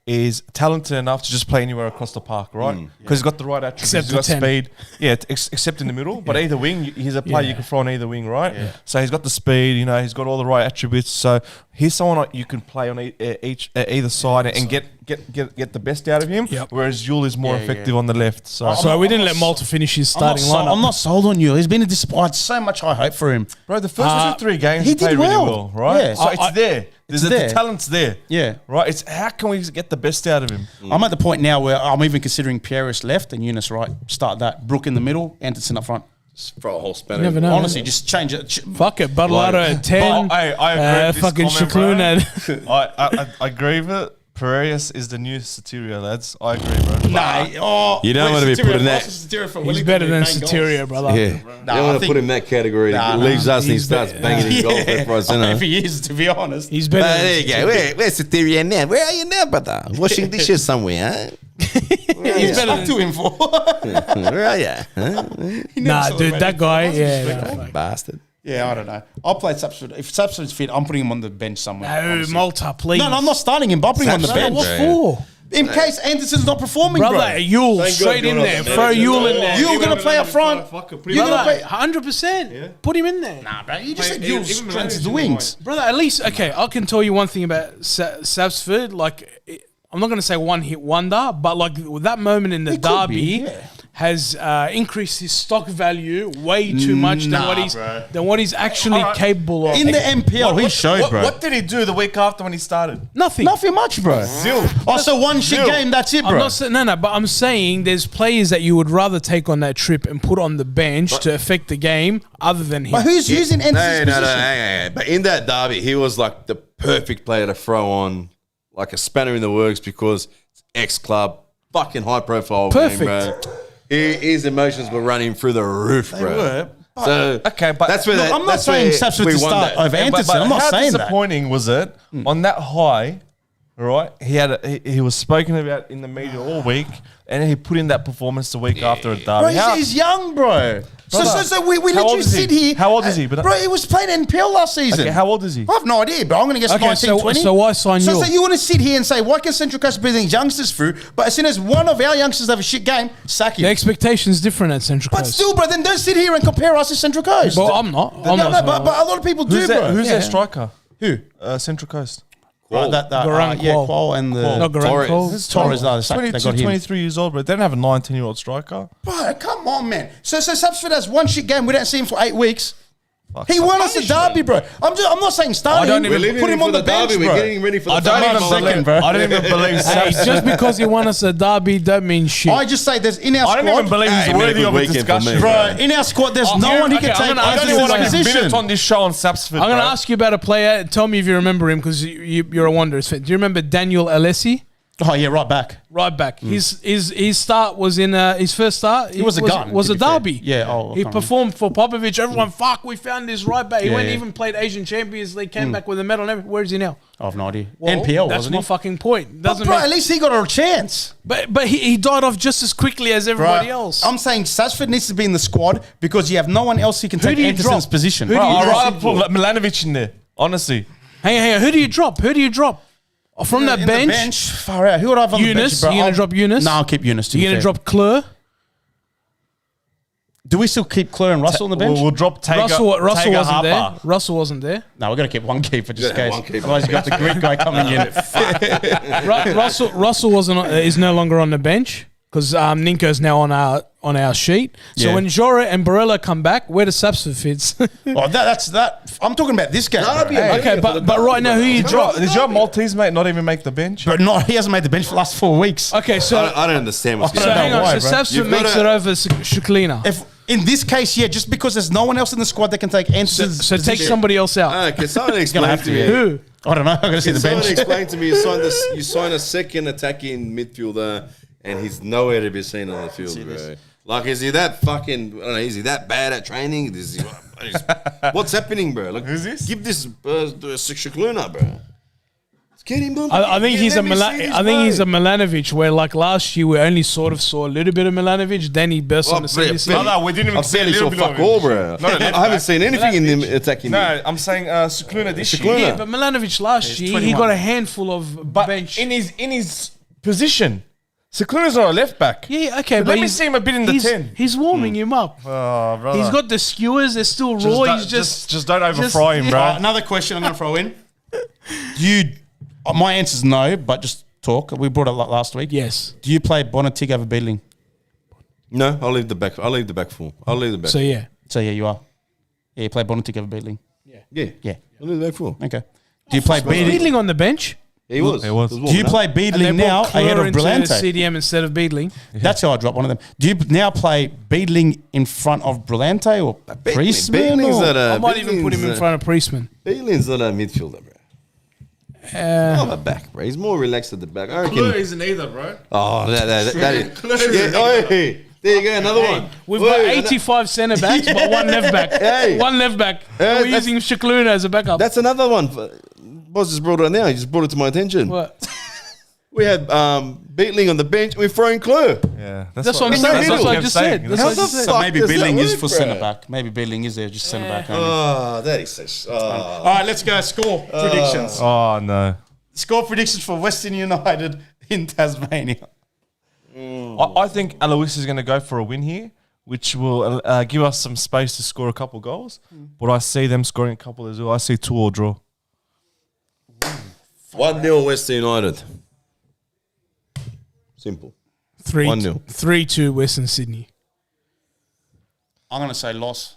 is talented enough to just play anywhere across the park, right? Because he's got the right attributes. Except He's got the 10. speed. Yeah, except in the middle. But either wing, he's a player you can throw on either wing, right? Yeah. So he's got the speed. You know, he's got all the right attributes. So he's someone you can play on either side and get the best out of him. Yep. Whereas Yule is more effective on the left. So, So we didn't let Malta finish his starting lineup. I'm not sold on you. He's been a disappointment. I had so much high hope for him. bro, the first 2-3 games he he played did really well. well, right? Yeah. So it's there. It's The there. talent's there. Yeah. Right? It's how can we get the best out of him? I'm at the point now where I'm even considering Pieris left and Eunice right. Start that. Brook in the middle, Anderson up front. Just throw a whole spanner. You never in. know. Honestly, just change it. Fuck it, Badalado at 10. I agree with this fucking comment, Shaklun bro. at... I agree with it. Pereira's is the new Soteria, lads. I agree, bro. Nah, You don't want to be put in that. He's better than Soteria, brother. Yeah, you Nah, don't I want to think- put him in that category. Nah, He nah. leaves us and he He's starts be- banging his goals left, right, centre. If he is, to be honest. He's better than There you go. Where's Soteria now? Where are you now, brother? Washing dishes somewhere, huh? He's better to him for. Where are you? Huh? Nah, dude, that guy, yeah. Bastard. Yeah, I don't know. I'll play Sapsford. If Sapsford's fit, I'm putting him on the bench somewhere. No, honestly. Malta, please. No, I'm not starting him, but I'm putting him on the Sapsford, bench. What bro. for? In case Anderson's not performing, Brother, bro. Yule, Thank straight God in you're there. not the Throw manager. Yule in there. You're going to play up front. You're going to Brother, play. 100%. Put him in there. Nah, bro, you just said Even Yule's Melane's strength is the in wings. Brother, at least, okay, I can tell you one thing about Sapsford. Like, I'm not going to say one hit wonder, but like that moment in the It could be, derby yeah. has increased his stock value way too much than what he's actually capable of. In the MPL, he showed, bro. What did he do the week after when he started? Nothing. Nothing much, bro. Zil. Oh, so one shit game, that's it, I'm bro. not saying no, but I'm saying there's players that you would rather take on that trip and put on the bench to affect the game other than him. But who's using Anderson's No, position? hang on. But in that derby, he was like the perfect player to throw on, like a spanner in the works because it's ex-club, fucking high-profile Perfect. game, bro. His emotions were running through the roof, bro. were, So Okay, but that's where Look, that, I'm not that's saying where Sapsford we to won start that. over Anderson. I'm not how saying that. disappointing was it on that high? Right, he was spoken about in the media all week, and he put in that performance the week after a derby. Bro, How- he's young, bro. So we How literally old is he? sit here. How old is he? But- Bro, he was playing NPL last season. Okay, how old is he? I have no idea, but I'm going to guess Okay, 19, 20. so why sign So Yule? you want to sit here and say, why can Central Coast bring these youngsters through, but as soon as one of our youngsters have a shit game, sack The him. expectation's different at Central But Coast. still, bro, then don't sit here and compare us to Central Coast. Well, I'm not. No, but a lot of people do, Who's bro. Who's their striker? Who? Central Coast. Garang Yeah, Qual. Qual and the... Not Garang Torres. Cole. Torres, no, they 22, got him. 23 years old, but they don't have a 19-year-old striker. Bro, come on, man. So Sapsford has one shit game. We don't see him for 8 weeks. He won us a derby, bro. I'm not saying start him. We're leaving Put him on the bench, derby. We're bro. getting ready for the I don't derby. even second, believe, bro. I don't even believe Hey, Sapsford. just because he won us a derby don't mean shit. I just say there's in our I squad. don't even believe Hey, he's made a worthy good of a weekend for me, discussion. Bro, in our squad, there's no one who can okay, take I'm gonna- I don't This even is want my to give position. minutes on this show on Sapsford. I'm going to bro. ask you about a player. Tell me if you remember him because you're a Wanderers fan. Do you remember Daniel Alessi? Oh, yeah, right back. Right back. His start was in his first start. It was a gun, Was to a be fair. derby. Yeah, I he can't performed for Popovich. Everyone, we found this right back. He Yeah, went yeah. even played Asian Champions League. Came back with a medal. And everything. Where is he now? I have no idea. Well, NPL, That's wasn't my he? fucking point. But Doesn't bro, mean, at least he got a chance. but he died off just as quickly as everybody else. I'm saying Sapsford needs to be in the squad because you have no one else who can take do you Anderson's drop? position. Who do Bro, you I'd drop? rather put Milanovic in there, honestly. Hang on. Who do you drop? From that In bench? the bench, far out. Who would I have on Eunice? the bench, bro? You gonna drop Eunice? No, I'll keep Eunice. To You're be going to fair. drop Kleur? Do we still keep Claire and Russell on the bench? We'll drop Tager. Russell Tager wasn't Harper. there. Russell wasn't there. No, we're going to keep one keeper just in Yeah, case. one keeper. Otherwise, you got the Greek guy coming in. Russell wasn't is no longer on the bench because Ninko's now on our sheet. So Yeah. when Jora and Barella come back, where does Sapsford fits? Oh, that's that. I'm talking about this game. Derby, bro. mate. Okay, but right now, who you drop? Did your Maltese mate not even make the bench? But no, he hasn't made the bench for the last 4 weeks. Okay, so I don't understand what's so going hang on. on. why, So bro. Sapsford You've makes gotta- it over Shaklina. If in this case, yeah, just because there's no one else in the squad that can take Anderson's So take position. somebody else out. Okay, someone explain have to to, me. yeah. Who? I don't know. I'm going to see Can the someone bench. explain to me? You sign a second attacking midfielder, and he's nowhere to be seen on the field, bro. Like, is he that fucking? I don't know. Is he that bad at training? What's happening, bro? Like, Who's this? Give this Shakluna, bro. Let's get him on. I think he's a Let me see this, I think he's a bro. Milanovic. Where like last year we only sort of saw a little bit of Milanovic. Then he burst on the barely- scene. No, we didn't even I see a barely little saw bit of fuck him. all, bro. Not a left I haven't back. seen anything in him attacking me. No, I'm saying Sukluna this Shakluna. year. Yeah, but Milanovic last year he 21. got a handful of But bench. in his position. Secluna's not a left back. Yeah, okay, But let me see him a bit in the 10. He's warming him up. Oh, brother. He's got the skewers. They're still raw. He's just don't overfry him, bro. Another question I'm going to throw in. My answer's no, but just talk. We brought it up last week. Yes. Do you play Bonatig over Beedling? No, I'll leave the back. I'll leave the back full. I'll leave the back. So yeah. So yeah, you are. Yeah, you play Bonatig over Beedling. yeah, Yeah. I'll leave the back full. Okay. Do you play Beedling? Beedling on the bench. He was. He was. Do you play And they Beedling now brought ahead of Klur into Brillante? CDM instead of Beedling. That's how I drop one of them. Do you now play Beedling in front of Brillante or Priestman? Beedling's or- not a. I might even put him in front of Priestman. Beedling's not a midfielder, bro. Not a back, bro. He's more relaxed at the back. I reckon. isn't either, bro. Oh, that is. Yeah, hey, there you go, another one. We've Wait, got that- 85 centre backs, but one left back. Hey. One left back. Hey, And we're that's- using Shakluna as a backup. That's another one. Boss just brought it now. He just brought it to my attention. What? We had Beetling on the bench. We're throwing Klur. Yeah, That's what I'm in saying. the That's what I middle. just said. That's How what I the just said. So fuck maybe does that Beedling is work, for bro? centre back. Maybe Beedling is there, just centre back only. Oh, that is so. All right, let's go. Score predictions. Oh, no. Score predictions for Western United in Tasmania. I think Alois is going to go for a win here, which will give us some space to score a couple goals. But I see them scoring a couple as well. I see 2 or draw. 1-0 Western United. Simple. 1-0. 3-2 Western Sydney. I'm going to say loss.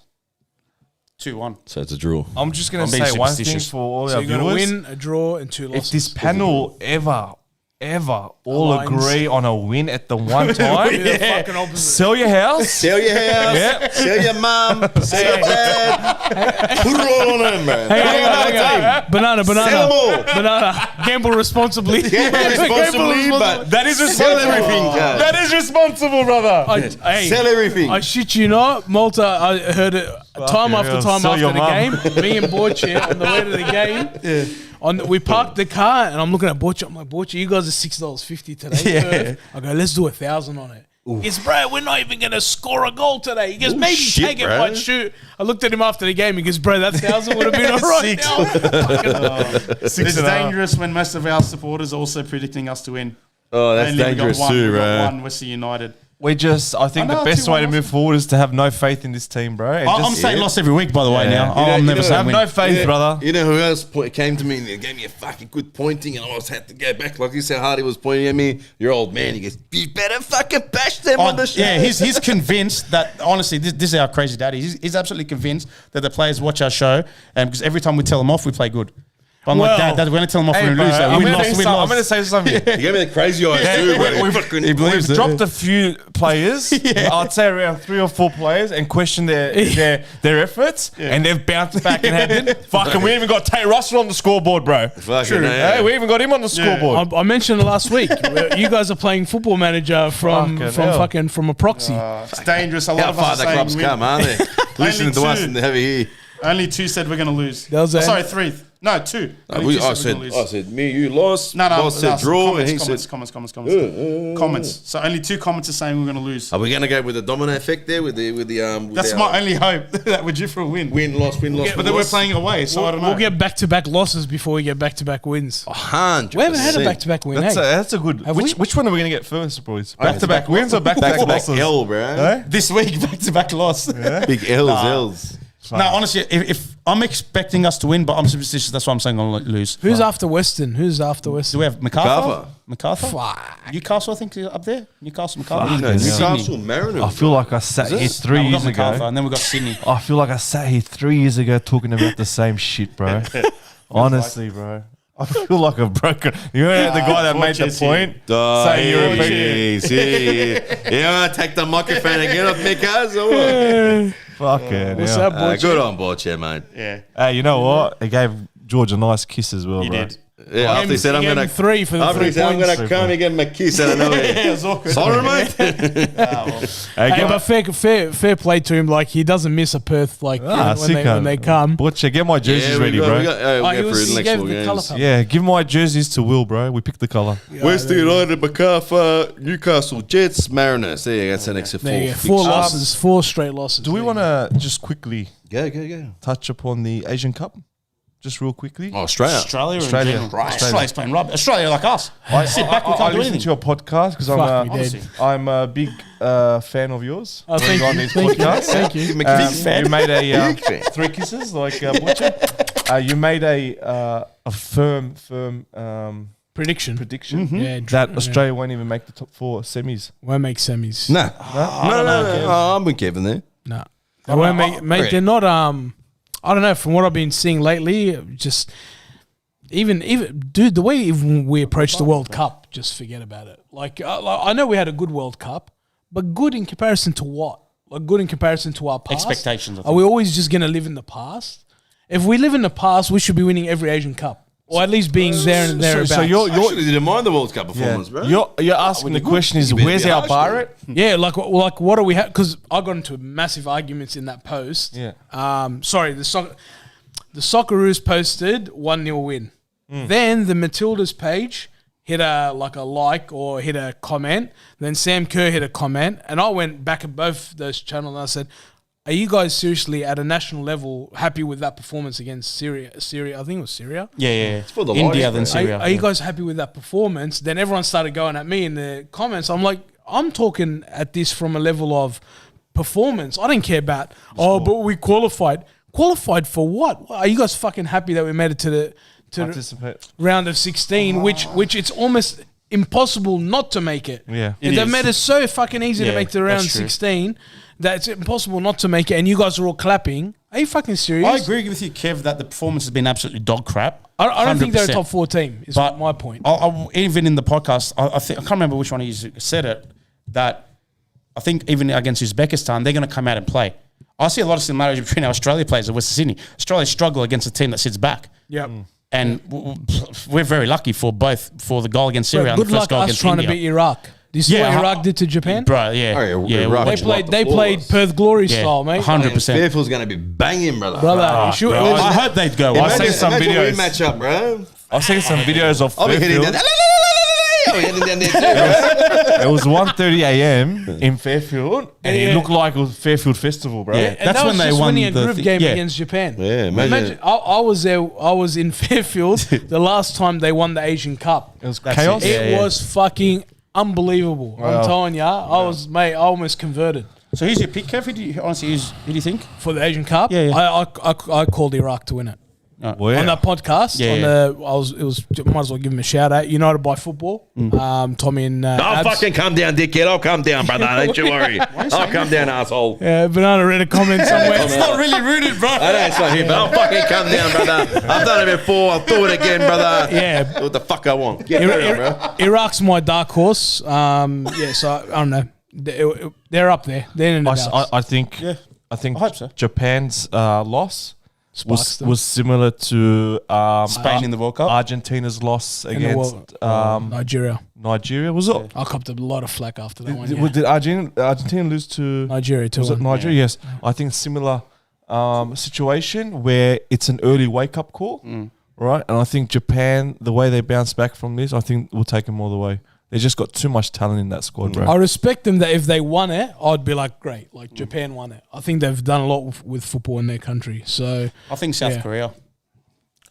2-1. So it's a draw. I'm just going I'm to being say one thing superstitious. for all So our you're going to viewers. win, a draw, and 2 losses. If this panel ever all Aligns. agree on a win at the one time, You're the fucking opposite. sell your house. Sell your house. Yeah. Sell your mum. Sell your dad. Put it all on him, man. Hang on. Banana. Sell them all. Banana. Gamble responsibly. Yeah, responsibly, but That is sell responsible. everything, guys. That is responsible, brother. Hey, Sell everything. I shit you not, Malta. I heard it time after hell, time sell after your the mum. game. Me and Borche on the way to the game. We parked the car and I'm looking at Borche. I'm like, Borche, you guys are $6.50 today. Perth." I go, let's do 1,000 on it. He goes, bro, we're not even going to score a goal today. He goes, maybe shit, take it, bro. might shoot. I looked at him after the game. He goes, bro, that 1,000 would have been all right Six. now. It's and a half. dangerous when most of our supporters are also predicting us to win. Oh, that's Only we got dangerous one. too, We got bro. one Western United. I think I know, the best 2-1 way to move forward is to have no faith in this team, bro. And I'm just saying loss every week, by the way, Yeah. now. You know- I'm you never know- saying have win. no faith, brother. You know who else came to me and gave me a fucking good pointing, and I always had to go back. Like you said, Hardy was pointing at me. Your old man. He goes, "You better fucking bash them on the show." Yeah, he's convinced that, honestly, this is our crazy daddy. He's absolutely convinced that the players watch our show, and because every time we tell them off, we play good. But I'm like, Well, Dad, we're going to tell them off Hey, when we bro, lose. I'm We gonna lost, say we some- I'm lost. going to say something. He gave me the crazy eyes too, bro. We've dropped a few players. I'd say around 3 or 4 players, and questioned their efforts, and they've bounced back and had fucking. We even got Tate Russell on the scoreboard, bro. Fucking Hey, we even got him on the scoreboard. I mentioned it last week. You guys are playing football manager from Fucking hell. from a proxy. It's dangerous. A lot How of far us the are clubs saying come, aren't they? Listening to us two. and have it here. Only 2 said we're going to lose. That was it. Sorry, 3. No, 2. Only 2 I said we're gonna lose. said, me, you lost. No, Boss said draw, and he said, Comments. So only 2 comments are saying we're going to lose. "Are we going to go with the domino effect there with the That's our my only hope that we're due for a win. win loss? But then we're playing away, so I don't know. We'll get back-to-back losses before we get back-to-back wins. 100%. We haven't had a back-to-back win. That's a good. Have we? Which one are we going to get first, boys? Back-to-back Back-to-back wins or back-to-back Back-to-back losses? L, bro. This week, back-to-back loss. Big L's. No, honestly, if I'm expecting us to win, but I'm superstitious, that's why I'm saying I'll lose. Who's after Western? Do we have MacArthur? MacArthur. Newcastle, I think, is up there. Newcastle, MacArthur. No, Sydney. Newcastle Mariners. I feel like I sat here this? 3 No, we years got MacArthur, ago. and then we got Sydney. I feel like I sat here 3 years ago talking about the same shit, bro. Honestly, bro. I feel like a broken. You know the guy that made the Borges point? Oh, Say you're a jeez, you want to take the microphone again off me, cuz, or what? Fucking What's hell. up, boy? Good on board, yeah, mate. Yeah, Hey, you know what? He gave George a nice kiss as well, he bro. did. Yeah, after he said, I'm going to 3 for the After 3 he said, I'm points. going to come and give him a kiss out of nowhere. Yeah, it was awkward. Sorry, mate. Hey, Hey, get but fair play to him. Like he doesn't miss a Perth. Like when they come. Butcher, get my jerseys ready, bro. We go he for was- the he next gave 4 the colour games. palette. Yeah, give my jerseys to Will, bro. We picked the colour. Western United, MacArthur, Newcastle, Jets, Mariners. There you go. That's an extra 4. There you go. 4 losses, 4 straight losses. Do we want to just quickly Go. touch upon the Asian Cup? just real quickly? Oh, Australia. Australia. Australia. Australia's playing rubbish. Australia like us. Sit back. We I can't do listen anything. to your podcast because Fuck me dead. I'm a big fan of yours. Oh, thank on you. these Thank you. podcasts. Thank you. Big fan. You made a Big fan. 3 kisses like Butcher. You made a firm Prediction. prediction Yeah, that Australia won't even make the top 4 semis. won't make semis. No. No. I'm with Kevin there. No. They won't make, mate. Really? They're not. I don't know. From what I've been seeing lately, just even dude, the way even we approach the World Cup, just forget about it. Like I know we had a good World Cup, but good in comparison to what? Like good in comparison to our past. Expectations, I Are think. we always just going to live in the past? If we live in the past, we should be winning every Asian Cup, or at least being there and thereabouts. so you're- I actually didn't mind the World Cup performance, bro. You're asking the question is You better where's be our harsh, bar though. at? Yeah, like what do we have? Because I got into massive arguments in that post. Yeah. Sorry, the Socceroos posted 1-0 win. Then the Matildas page hit a like or hit a comment. Then Sam Kerr hit a comment, and I went back at both those channels and I said, "Are you guys seriously at a national level happy with that performance against Syria? I think it was Syria. Yeah. for the India lights, than mate. Syria. Are you guys happy with that performance?" Then everyone started going at me in the comments. I'm like, I'm talking at this from a level of performance. I didn't care about, but we qualified. Qualified for what? Are you guys fucking happy that we made it to the Participate. round of 16, which it's almost impossible not to make it. Yeah. It They've is. made it so fucking easy to Yeah, make the round that's true. 16 that it's impossible not to make it, and you guys are all clapping. Are you fucking serious? I agree with you, Kev, that the performance has been absolutely dog crap. I don't think they're a 100%. top 4 team, is But my point. Even in the podcast, I can't remember which one of you said it, that I think even against Uzbekistan, they're going to come out and play. I see a lot of similarities between our Australia players and Western Sydney. Australia struggle against a team that sits back. Yep. And we're very lucky for the goal against Syria and Good the first luck goal us against trying India. to beat Iraq. Do you see what Iraq did to Japan? Bro, yeah. Oh, yeah, yeah, Iraq well, They played the ball. Perth Glory Yeah, style, mate. 100%. Fairfield's going to be banging, brother. Brother, you should, Bro, I hope they'd go. I've seen some imagine videos. we match up, bro. I've seen some videos of I'll be heading Fairfield. down. I'll be heading down there too, bro. It was 1:30 a.m. in Fairfield, and it looked like it was Fairfield Festival, bro. Yeah. and That's that when was they just won winning a the group thing. game Yeah. against Japan. Yeah, imagine. I was there. I was in Fairfield the last time they won the Asian Cup. It was That's chaos. it. It Yeah. was fucking unbelievable. Wow. I'm telling you, I almost converted So who's your pick, Kev? Who do you think? for the Asian Cup. Yeah, yeah. I called Iraq to win it. Where? On that podcast, Yeah, might as well give him a shout out. United by Football, Tommy and I'll Abs. fucking come down, dickhead. I'll come down, brother. Don't you worry. I'll come down, asshole. Banana read a comment somewhere. It's not really rooted, bro. I know it's not here, but I'll fucking come down, brother. I've done it before. I'll do it again, brother. Yeah. Do what the fuck I want. Get ready, bro. Iraq's my dark horse. So I don't know. They're up there. They're in the house. I think. Yeah. I think I hope so. Japan's loss Sparks them. was similar to Spain in the World Cup. Argentina's loss In the against world- Nigeria. Nigeria. Was it? I copped a lot of flack after that one. Did, Yeah. did Argentina lose to Nigeria too. Was it Nigeria? Yes. I think similar situation where it's an early wake up call, right? And I think Japan, the way they bounce back from this, I think will take them all the way. They just got too much talent in that squad, bro. I respect them that if they won it, I'd be like, great. Like Japan won it. I think they've done a lot with football in their country. So, I think South Yeah. Korea.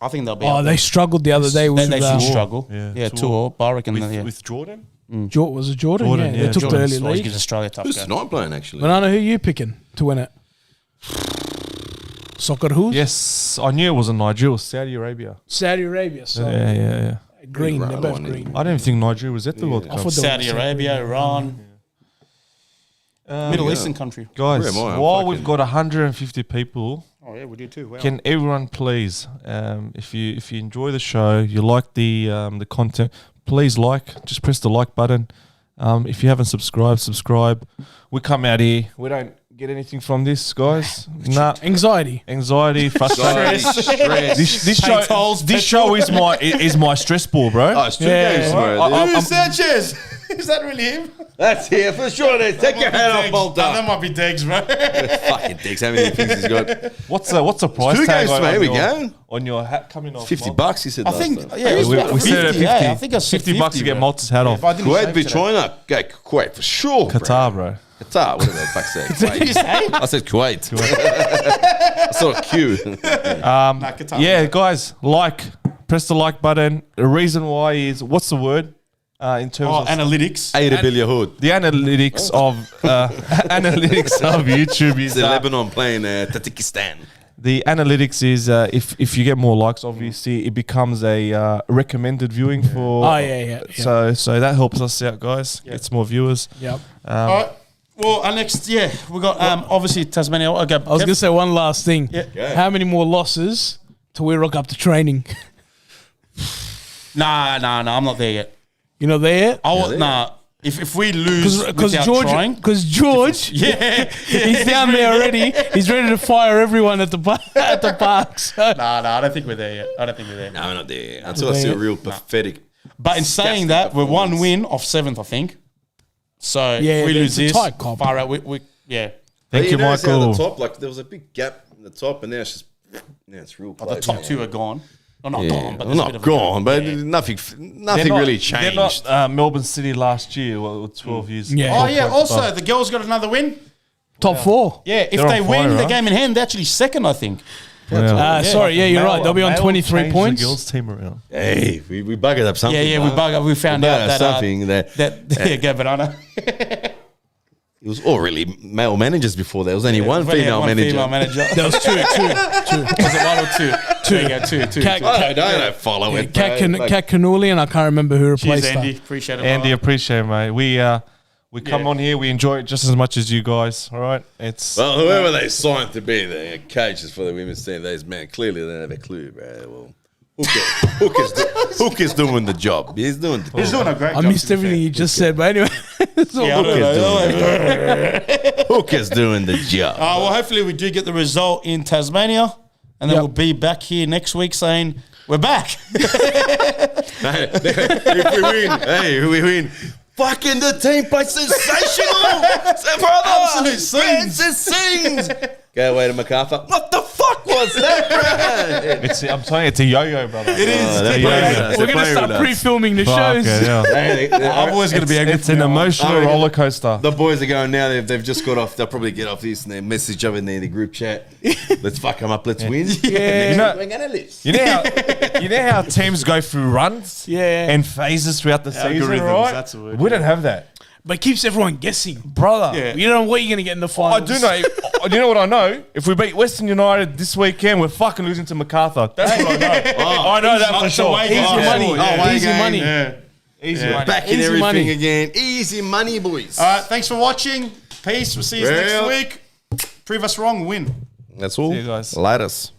I think they'll be. oh, up they there. struggled the other day with They should struggle. Yeah, Yeah, Tour. Tour. But I reckon. with, Yeah. with Jordan. Was it Jordan? Jordan, Yeah, yeah, they took Jordan. the early Always lead. gives Australia a tough Who's go. tonight playing, actually? Banana, who you picking to win it? Soccer who? Yes, I knew it was in Nigeria. It was Saudi Arabia. Saudi Arabia. So Yeah. green. Right They're both on, green. I don't think Nigeria was at the World I Cup. thought they were Saudi Arabia, Iran, Middle yeah. Eastern country. Guys, Where am I? I'm while fucking- we've got 150 people, Oh yeah, we do too. Wow. can everyone please, if you enjoy the show, you like the content, please just press the like button. If you haven't subscribed, subscribe. We come out here, we don't get anything from this, guys. Nah, Anxiety. anxiety, frustration. Stress. This show is my stress ball, bro. Oh, it's two Yeah. games tomorrow. I- dude. I'm- Sanchez? Is that really him? That's here for sure. Then. Take your hat off, Bolter. That might be Degs, bro. Fucking dicks. How many things he's got? What's the price Two tag games, on, mate. Here we your, go. on your hat coming off? $50, he said. I last think, time. yeah, it was we about said it at 50. 50. Yeah, I think I said $50 to get bro. Malta's hat off. If I didn't Kuwait shave v today. China. Go Kuwait for sure. Qatar, bro. Qatar, whatever the fuck say. Kuwait. I said Kuwait. I saw a Q. Yeah, guys, press the like button. The reason why is, what's the word in terms of analytics. Hood. the analytics of YouTube is Lebanon playing Tajikistan. the analytics is if you get more likes, obviously it becomes a recommended viewing for. Oh, yeah. So that helps us out, guys. Gets more viewers. Yep. All right. Well, our next, we got obviously Tasmania. Okay, I was going to say one last thing. Yeah. How many more losses till we rock up to training? Nah, I'm not there yet. You know there? Nah. If we lose without trying, because George, he's down there already. He's ready to fire everyone at the park. So. Nah, I don't think we're there yet. No, we're not there. Until I see a real pathetic. But in saying that, we're one win off 7th, I think. So if we lose this, tight comp. far out. We Thank you, notice how Michael. the top, like there was a big gap in the top, and now it's real close. the top two are gone. Well, not gone, but Well, there's a not bit of gone, but They're nothing not- really changed. They're not Melbourne City last year, 12 years. Yeah. Oh yeah. Also, the girls got another win. Top 4. Yeah, if They're they on win fire, the right? game in hand, they're actually second, I think. Sorry, you're right. They'll be on 23 The points. girls team around. Hey, we buggered up something. We found out that something that go banana. it was all really male managers before. There was only one We only had female one manager. Female manager. There was two. Was it one or two? Two. There you go, two. Cat, I don't follow it. Cat bro. Like, Cannuli, and I can't remember who Cheers, replaced Andy. her. Appreciate it. Andy, brother. appreciate it, mate. We come on here, we enjoy it just as much as you guys. All right, it's well, whoever they signed to be the coaches for the women's team, those men clearly don't have a clue, bro. Well, Hook is doing the job. He's doing the He's job. doing a great I job. missed everything you just said, but anyway. Hook is doing the job. Well, hopefully we do get the result in Tasmania, and then we'll be back here next week saying we're back. If we win. Fucking the team played sensational, brother. Absolute scenes. Scenes. Go away to MacArthur. What the fuck was that, bro? I'm telling you, it's a yo-yo, brother. It is. We're going to start pre-filming the shows. I'm always going to be angry. It's an emotional roller coaster. The boys are going now. They've just got off. They'll probably get off this and they message up in the group chat. Let's fuck them up. Let's win. Yeah. We're gonna lose. You know how teams go through runs and phases throughout the season, Algorithms, right? that's the word, We don't have that. But it keeps everyone guessing. Brother. Yeah. You don't know what you're going to get in the I finals. do know. Do you know what I know? If we beat Western United this weekend, we're fucking losing to MacArthur. That's what I know. I know that for sure. Easy money. away Easy game. money. Easy money. Back in Easy everything money. again. Easy money, boys. All right, thanks for watching. Peace. We'll see you next Well. week. Prove us wrong, win. That's all. See you guys. Latest.